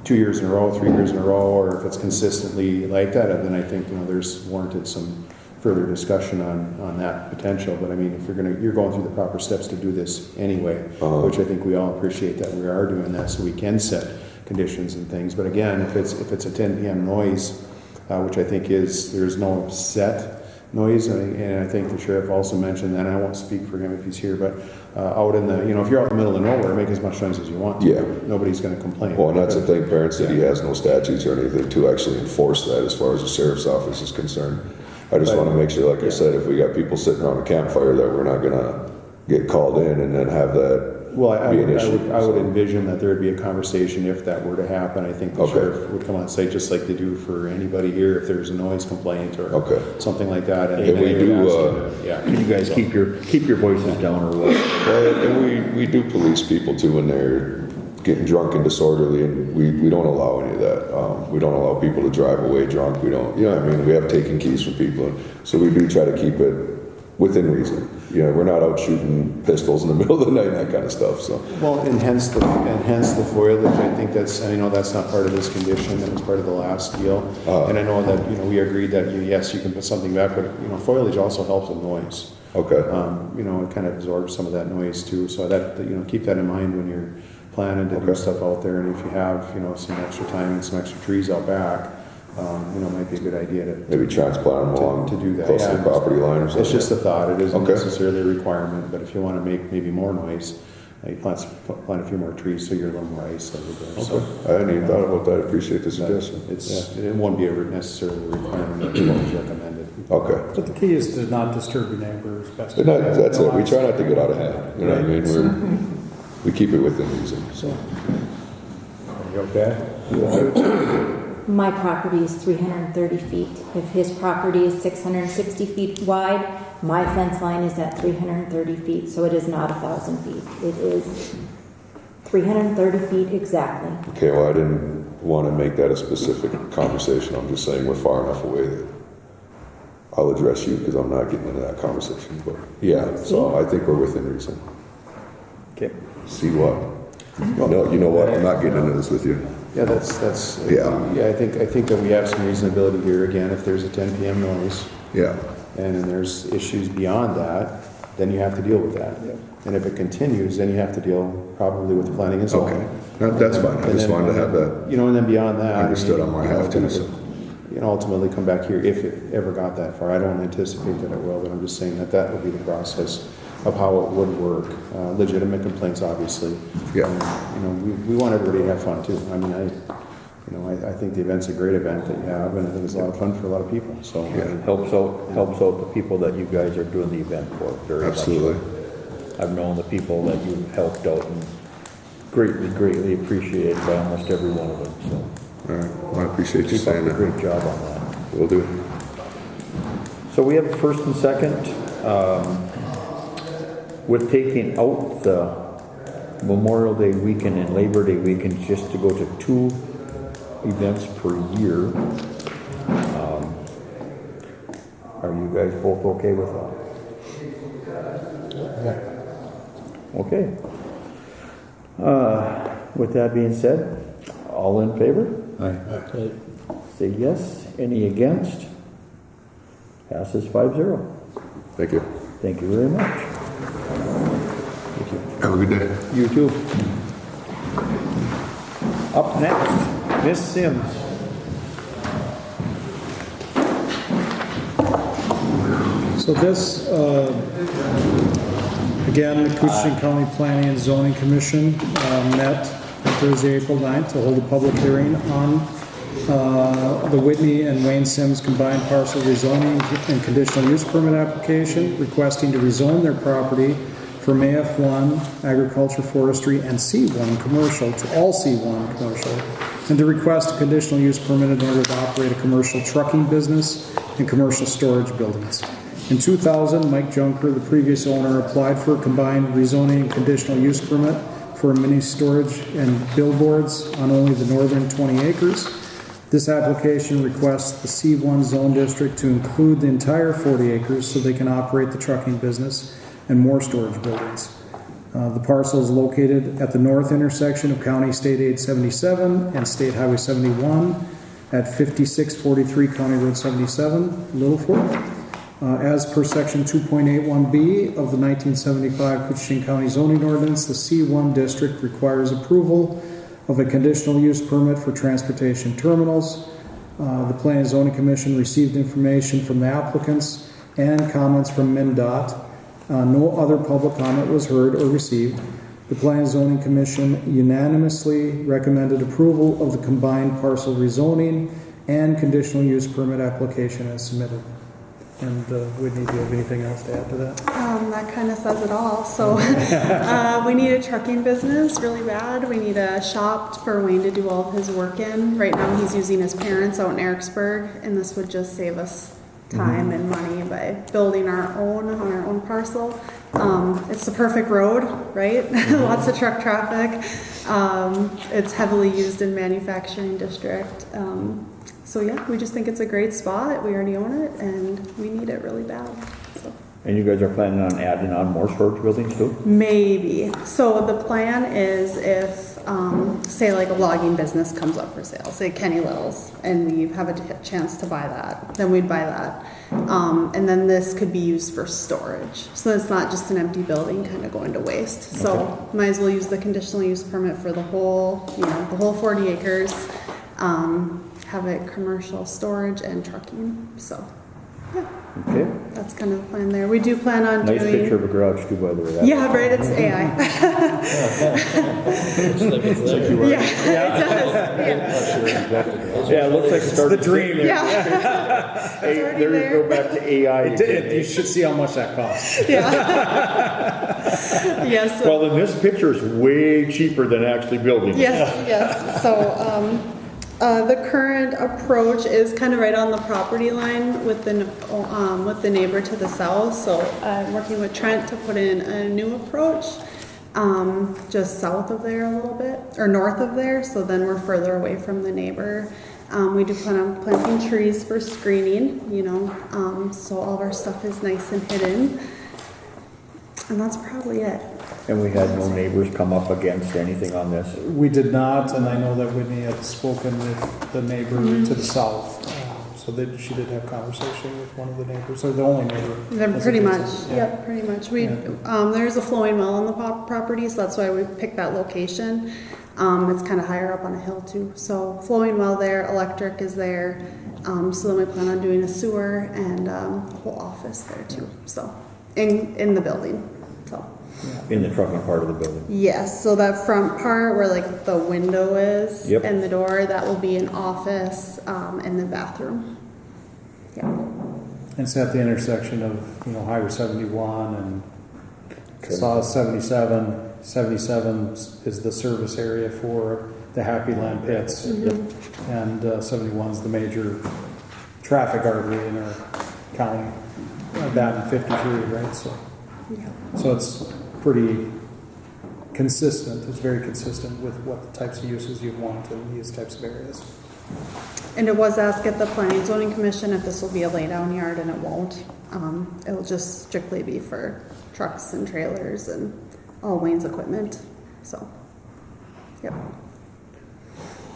2 years in a row, 3 years in a row, or if it's consistently like that, then I think, there's warranted some further discussion on that potential. But I mean, if you're going through the proper steps to do this anyway, which I think we all appreciate that we are doing that, so we can set conditions and things. But again, if it's a 10 p.m. noise, which I think there's no set noise, and I think the sheriff also mentioned that, and I won't speak for him if he's here, but out in the, if you're out in the middle of nowhere, make as much noise as you want to. Yeah. Nobody's going to complain. Well, and that's the thing, Parent City has no statutes or anything to actually enforce that as far as the sheriff's office is concerned. I just want to make sure, like I said, if we got people sitting around a campfire, that we're not going to get called in and then have that be an issue. I would envision that there would be a conversation if that were to happen. I think the sheriff would come on site just like they do for anybody here if there's a noise complaint or something like that. And we do. Can you guys keep your voices down or what? Well, and we do police people too when they're getting drunk and disorderly, and we don't allow any of that. We don't allow people to drive away drunk. We don't, what I mean? We have taken keys from people, so we do try to keep it within reason. We're not out shooting pistols in the middle of the night and that kind of stuff. So well, and hence the foliage. I think that's not part of this condition. That was part of the last deal. And I know that we agreed that you can put something back, but foliage also helps with noise. Okay. It kind of absorbs some of that noise too. So that keep that in mind when you're planning to do stuff out there. And if you have some extra time and some extra trees out back, it might be a good idea to maybe transplant them along to do that. Close to the property line or something. It's just a thought. It isn't necessarily a requirement, but if you want to make maybe more noise, you plant a few more trees so you're a little more isolated there. So I hadn't even thought about that. I appreciate the suggestion. It won't be necessarily a requirement. It's always recommended. Okay. But the key is to not disturb your neighbors. That's it. We try not to get out of hand. You know what I mean? We keep it within reason. So. Are you okay? Yeah. My property is 330 feet. If his property is 660 feet wide, my fence line is at 330 feet, so it is not 1,000 feet. It is 330 feet exactly. Okay, well, I didn't want to make that a specific conversation. I'm just saying we're far enough away that I'll address you because I'm not getting into that conversation. But yeah, so I think we're within reason. Okay. See what? No, you know what? I'm not getting into this with you. Yeah, that's I think that we have some reasonability here. Again, if there's a 10 p.m. noise, and then there's issues beyond that, then you have to deal with that. And if it continues, then you have to deal probably with planning and zoning. Okay, that's fine. I just wanted to have that. And then beyond that, understood on my half too. So. Ultimately come back here if it ever got that far. I don't anticipate that it will, but I'm just saying that would be the process of how it would work. Legitimate complaints, obviously. Yeah. We want everybody to have fun too. I mean, I think the event's a great event that you have, and I think it's a lot of fun for a lot of people. So it helps out the people that you guys are doing the event for. Very absolutely. Much. I've known the people that you've helped out and greatly appreciated by almost every one of them. So. All right. Well, I appreciate you saying that. Great job on that. We'll do it. So we have a first and second. With taking out the Memorial Day weekend and Labor Day weekend just to go to 2 events per year. Are you guys both okay with that? Yeah. Okay. With that being said, all in favor? Aye. Say yes. Any against? Passes 5-0. Thank you. Thank you very much. Have a good day. You too. Up next, Miss Sims. So this, again, the Koochiching County Planning and Zoning Commission met on Thursday, April 9th to hold a public hearing on the Whitney and Wayne Sims combined parcel rezoning and conditional use permit application, requesting to rezone their property from AF1 agriculture, forestry, and C1 commercial to all C1 commercial, and to request a conditional use permit in order to operate a commercial trucking business and commercial storage buildings. In 2000, Mike Junker, the previous owner, applied for a combined rezoning and conditional use permit for mini storage and billboards on only the northern 20 acres. This application requests the C1 zone district to include the entire 40 acres so they can operate the trucking business and more storage buildings. The parcel is located at the north intersection of County State Aid 77 and State Highway 71 at 5643 County Road 77, Little Fork. As per section 2.81B of the 1975 Koochiching County zoning ordinance, the C1 district requires approval of a conditional use permit for transportation terminals. The Planning and Zoning Commission received information from the applicants and comments from MnDOT. No other public comment was heard or received. The Planning and Zoning Commission unanimously recommended approval of the combined parcel rezoning and conditional use permit application as submitted. And Whitney, do you have anything else to add to that? That kind of says it all. So we need a trucking business really bad. We need a shop for Wayne to do all of his work in. Right now he's using his parents out in Ericsburg, and this would just save us time and money by building our own on our own parcel. It's the perfect road, right? Lots of truck traffic. It's heavily used in manufacturing district. So yeah, we just think it's a great spot. We already own it, and we need it really bad. So. And you guys are planning on adding on more storage buildings too? Maybe. So the plan is if, say like a logging business comes up for sale, say Kenny Little's, and we have a chance to buy that, then we'd buy that. And then this could be used for storage. So it's not just an empty building kind of going to waste. So might as well use the conditional use permit for the whole, the whole 40 acres. Have it commercial storage and trucking. So, yeah. Okay. That's kind of the plan there. We do plan on Nice doing... picture of a garage too, by the way. Yeah, right, it's AI. Yeah, it does. Yeah, it looks like it started. The dream. Yeah. Hey, there you go back to AI. You should see how much that costs. Yeah. Yes. Well, then this picture is way cheaper than actually building it. Yes. So, the current approach is kind of right on the property line with the neighbor to the south. So I'm working with Trent to put in a new approach just south of there a little bit, or north of there. So then we're further away from the neighbor. We do plan on planting trees for screening, so all of our stuff is nice and hidden. And that's probably it. And we had no neighbors come up against anything on this? We did not, and I know that Whitney had spoken with the neighbor to the south. So she did have conversation with one of the neighbors, or the only neighbor. Then pretty much, yep, pretty much. There's a flowing well on the property, so that's why we picked that location. It's kind of higher up on a hill too. So flowing well there, electric is there. So then we plan on doing a sewer and a whole office there too. So in the building. So. In the trucking part of the building? Yes, so that front part where like the window is and the door, that will be an office and the bathroom. Yeah. And it's at the intersection of, Highway 71 and South 77. 77 is the service area for the Happy Land pits. And 71 is the major traffic artery in our county. That and 53, right? So it's pretty consistent. It's very consistent with what the types of uses you'd want in these types of areas. And it was asked at the Planning and Zoning Commission if this will be a lay-down yard, and it won't. It will just strictly be for trucks and trailers and all Wayne's equipment. So, yep.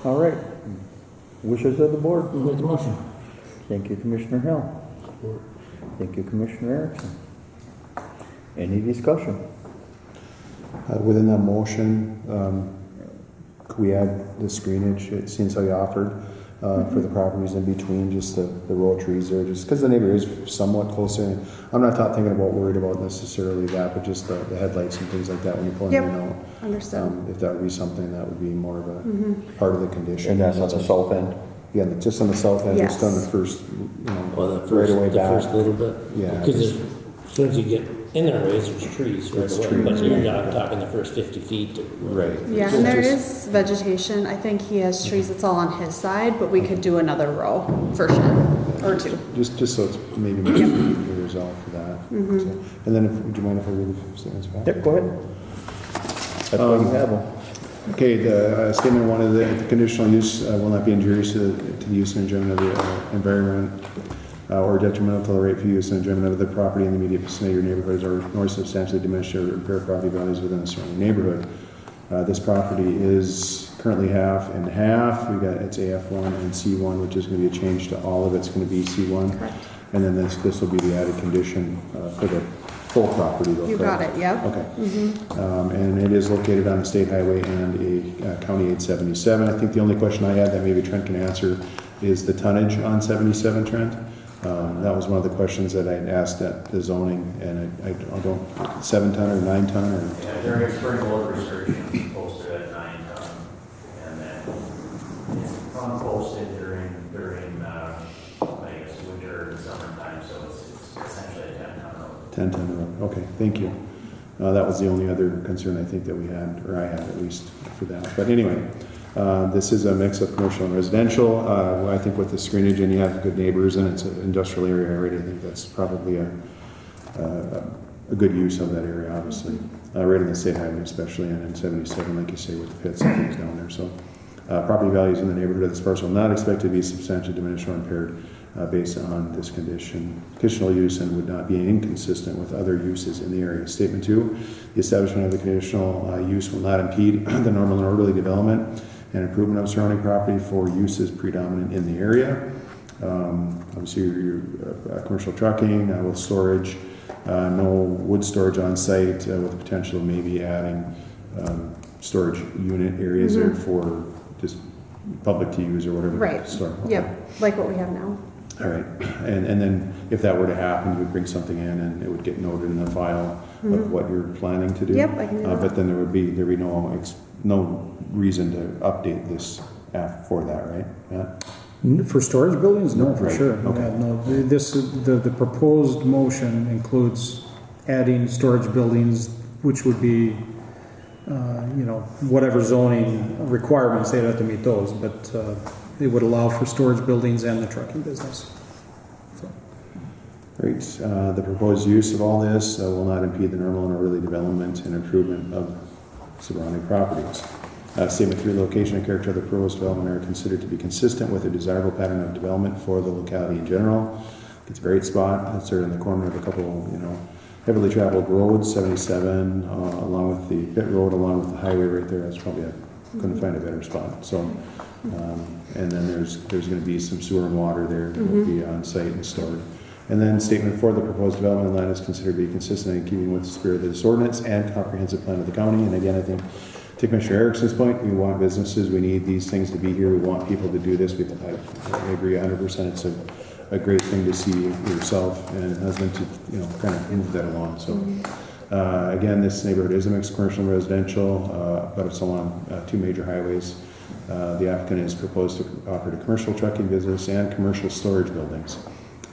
All right. Wishes of the board. Make the motion. Thank you, Commissioner Hill. Thank you, Commissioner Erickson. Any discussion? Within that motion, could we add the screenage, it seems how you offered, for the properties in between, just the row of trees there, just because the neighbor is somewhat closer. And I'm not worried about necessarily that, but just the headlights and things like that when you pull in and out. Understood. If that would be something that would be more of a part of the condition. And that's on the south end? Yeah, just on the south end, just on the first, right away back. The first little bit. Yeah. Because there's soon as you get in their ways, there's trees right There's away, trees, but you're yeah. not talking the first 50 feet. Right. Yeah, and there is vegetation. I think he has trees that's all on his side, but we could do another row for sure, or two. Just so it's maybe resolved for that. Mhm. So, and then, would you mind if I read the statements back? Yep, go ahead. That's why you have them. Okay, the statement one of the conditional use will not be injurious to the use and enjoyment of the environment or detrimental to the right for use and enjoyment of the property in the immediate vicinity of your neighborhoods or nor substantially diminish or impair property values within the surrounding neighborhood. This property is currently half and half. We got it's AF1 and C1, which is going to be a change to all of it's going to be C1. Correct. And then this will be the added condition for the full property. Though, You got it, yep. Okay. Mhm. And it is located on a state highway and a county 877. I think the only question I had that maybe Trent can answer is the tonnage on 77, Trent. That was one of the questions that I had asked at the zoning, and I don't, 7 ton or 9 ton or? Yeah, during spring load restrictions, posted at 9 ton, and then it's unposted during I guess winter and summertime, so it's essentially a 10 ton road. 10 ton road. Okay, thank you. That was the only other concern I think that we had, or I had at least for that. But anyway, this is a mix of commercial and residential. I think with the screenage and you have good neighbors and it's an industrial area already, I think that's probably a good use of that area, obviously. Right in the state highway especially, and in 77, like you say, with the pits and things down there. So property values in the neighborhood of this parcel are not expected to be substantially diminished or impaired based on this conditional use and would not be inconsistent with other uses in the area. Statement 2, the establishment of the conditional use will not impede the normal and orderly development and improvement of surrounding property for uses predominant in the area. Obviously, your commercial trucking with storage, no wood storage on site with the potential of maybe adding storage unit areas there for just public to use or whatever. Right. Store. Okay. Yep, like what we have now. All right, and then if that were to happen, you would bring something in and it would get noted in the file of what you're planning to do. Yep, I can do that. But then there'd be no reason to update this for that, right? Yeah. For storage buildings, no, for Right, sure. okay. Yeah, no, the proposed motion includes adding storage buildings, which would be, whatever zoning requirements, they'd have to meet those, but it would allow for storage buildings and the trucking business. So. Great. The proposed use of all this will not impede the normal and orderly development and improvement of surrounding properties. Statement 3, location and character of the proposed development are considered to be consistent with a desirable pattern of development for the locality in general. It's a great spot. It's sort of in the corner of a couple, heavily traveled roads, 77, along with the pit road, along with the highway right there. That's probably couldn't find a better spot. So, and then there's going to be some sewer and water there that will be on site and stored. And then statement 4, the proposed development line is considered to be consistent in keeping with the spirit of this ordinance and comprehensive plan of the county. And again, I think to Commissioner Erickson's point, we want businesses, we need these things to be here, we want people to do this. I agree 100%. It's a great thing to see yourself and husband to kind of move that along. So again, this neighborhood is a mix of commercial and residential, but it's along 2 major highways. The applicant is proposed to operate a commercial trucking business and commercial storage buildings.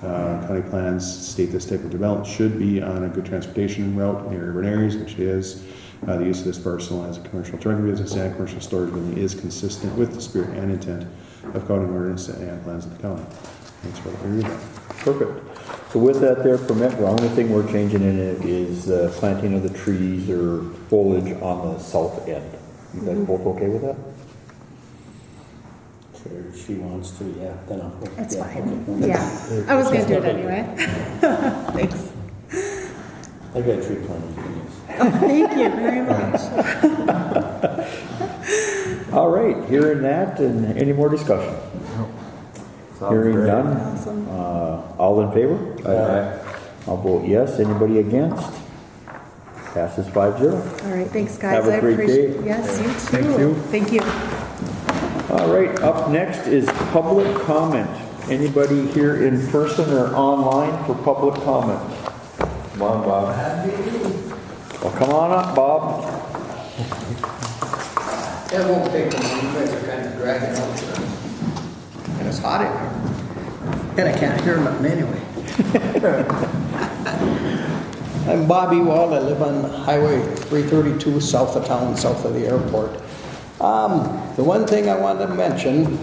County plans state this type of development should be on a good transportation route near urban areas, which it is. The use of this parcel as a commercial trucking business and commercial storage building is consistent with the spirit and intent of county ordinance and plans of the county. Thanks for the read. Perfect. So with that there permit, the only thing we're changing in it is planting of the trees or foliage on the south end. You guys both okay with that? Sure, she wants to, yeah, then I'll. It's yeah, fine. okay. Yeah, I was gonna do it anyway. Thanks. I got a tree planting. Oh, thank you very much. All right, hearing that, and any more discussion? Hearing none. Awesome. All in favor? Aye. I'll vote yes. Anybody against? Passes 5-0. All right, thanks guys. Have a I great appreciate day. Yes, you too. Thank you. Thank you. All right, up next is public comment. Anybody here in person or online for public comment? Come on, Bob. Well, come on up, Bob. It won't take long. You guys are kind of dragging out tonight. And it's hot in here. And I can't hear nothing anyway. I'm Bobby Wall. I live on Highway 332, south of town, south of the airport. The one thing I wanted to mention,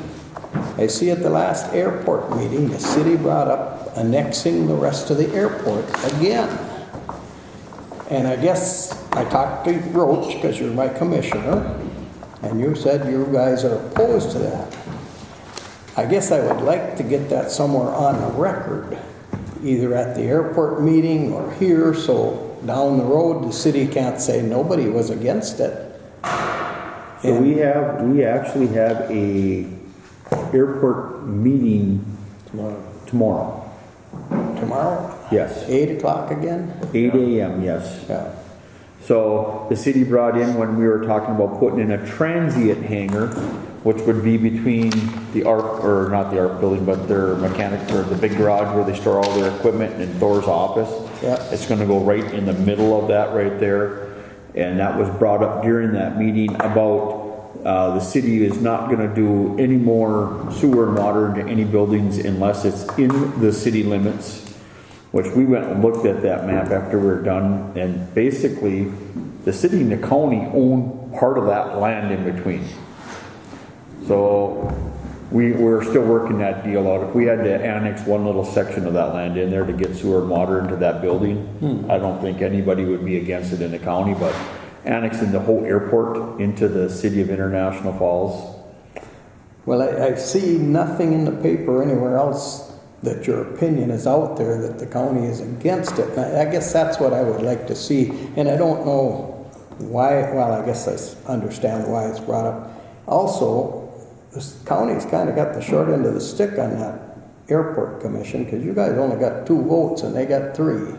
I see at the last airport meeting, the city brought up annexing the rest of the airport again. And I guess I talked to Roach, because you're my commissioner, and you said you guys are opposed to that. I guess I would like to get that somewhere on the record, either at the airport meeting or here, so down the road the city can't say nobody was against it. So we actually have a airport meeting tomorrow. Tomorrow? Yes. 8 o'clock again? 8 a.m., yes. Yeah. So the city brought in, when we were talking about putting in a transient hangar, which would be between the ARP, or not the ARP building, but their mechanic, or the big garage where they store all their equipment, and Thor's office. Yeah. It's gonna go right in the middle of that right there. And that was brought up during that meeting about the city is not gonna do any more sewer and water into any buildings unless it's in the city limits, which we went and looked at that map after we were done, and basically the city and the county own part of that land in between. So we're still working that deal out. If we had to annex one little section of that land in there to get sewer and water into that building, I don't think anybody would be against it in the county, but annexing the whole airport into the city of International Falls. Well, I see nothing in the paper anywhere else that your opinion is out there that the county is against it. And I guess that's what I would like to see. And I don't know why, well, I guess I understand why it's brought up. Also, this county's kind of got the short end of the stick on that airport commission, because you guys only got 2 votes and they got 3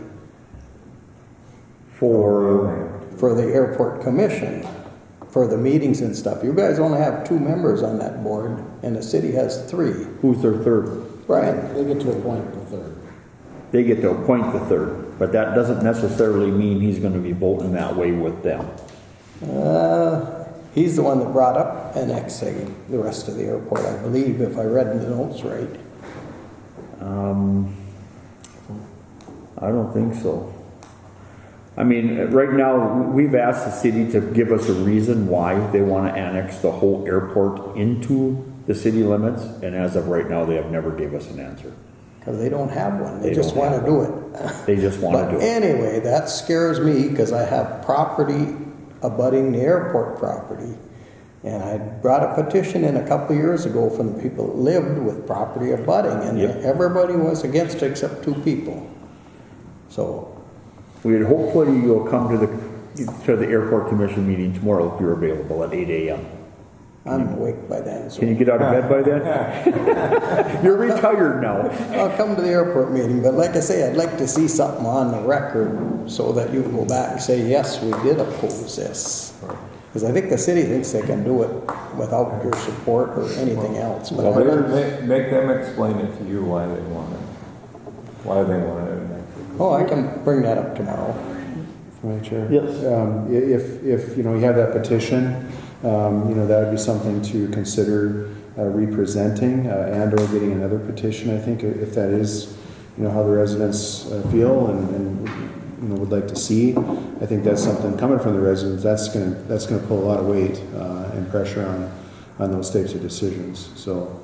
for the airport commission, for the meetings and stuff. You guys only have 2 members on that board, and the city has 3. Who's their third? Right. They get to appoint the third. They get to appoint the third, but that doesn't necessarily mean he's gonna be voting that way with them. He's the one that brought up annexing the rest of the airport, I believe, if I read the notes right. I don't think so. I mean, right now, we've asked the city to give us a reason why they want to annex the whole airport into the city limits, and as of right now, they have never gave us an answer. Because they don't have one. They just want to do it. They just want to do But it. anyway, that scares me because I have property abutting the airport property. And I brought a petition in a couple of years ago from the people that lived with property abutting, and everybody was against it except 2 people. So We'd hopefully you'll come to the airport commission meeting tomorrow if you're available at 8 a.m. I'm awake by then. So. Can you get out of bed by then? You're retired now. I'll come to the airport meeting, but like I say, I'd like to see something on the record so that you can go back and say, yes, we did oppose this. Because I think the city thinks they can do it without your support or anything else. But Make them explain it to you why they want it. Why they want it. Oh, I can bring that up tomorrow. Right, Chair? Yes. If you have that petition, that would be something to consider representing and or getting another petition, I think, if that is, how the residents feel and would like to see. I think that's something coming from the residents, that's gonna pull a lot of weight and pressure on those types of decisions. So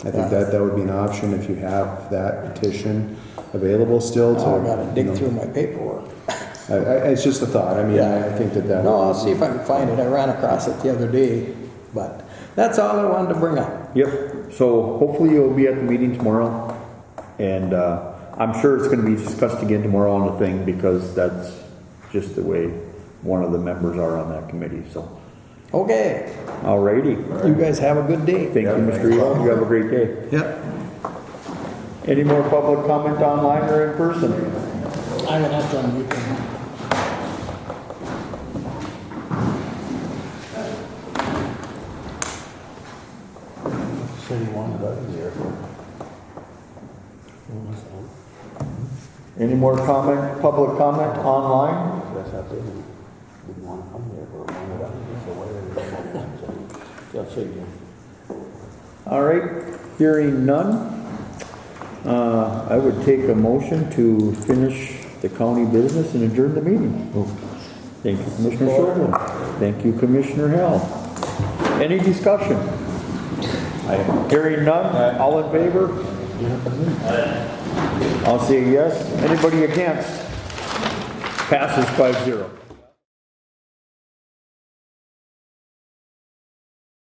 I think that would be an option if you have that petition available still. I gotta dig through my paperwork. It's just a thought. I mean, I think that. No, I'll see if I can find it. I ran across it the other day, but that's all I wanted to bring up. Yep. So hopefully you'll be at the meeting tomorrow, and I'm sure it's going to be discussed again tomorrow on the thing, because that's just the way one of the members are on that committee. So. Okay. Alrighty. You guys have a good day. Thank you, Mr. Elo. You have a great day. Yep. Any more public comment online or in person? I'm gonna have to unmute them. City wanted out of the airport. Any more public comment online? That's how they didn't want to come there or wanted out of there, so whatever. They'll figure. All right, hearing none, I would take a motion to finish the county business and adjourn the meeting. Thank you, Commissioner Shortland. Thank you, Commissioner Hell. Any discussion? Hearing none, all in favor? I'll say yes. Anybody against? Passes 5-0.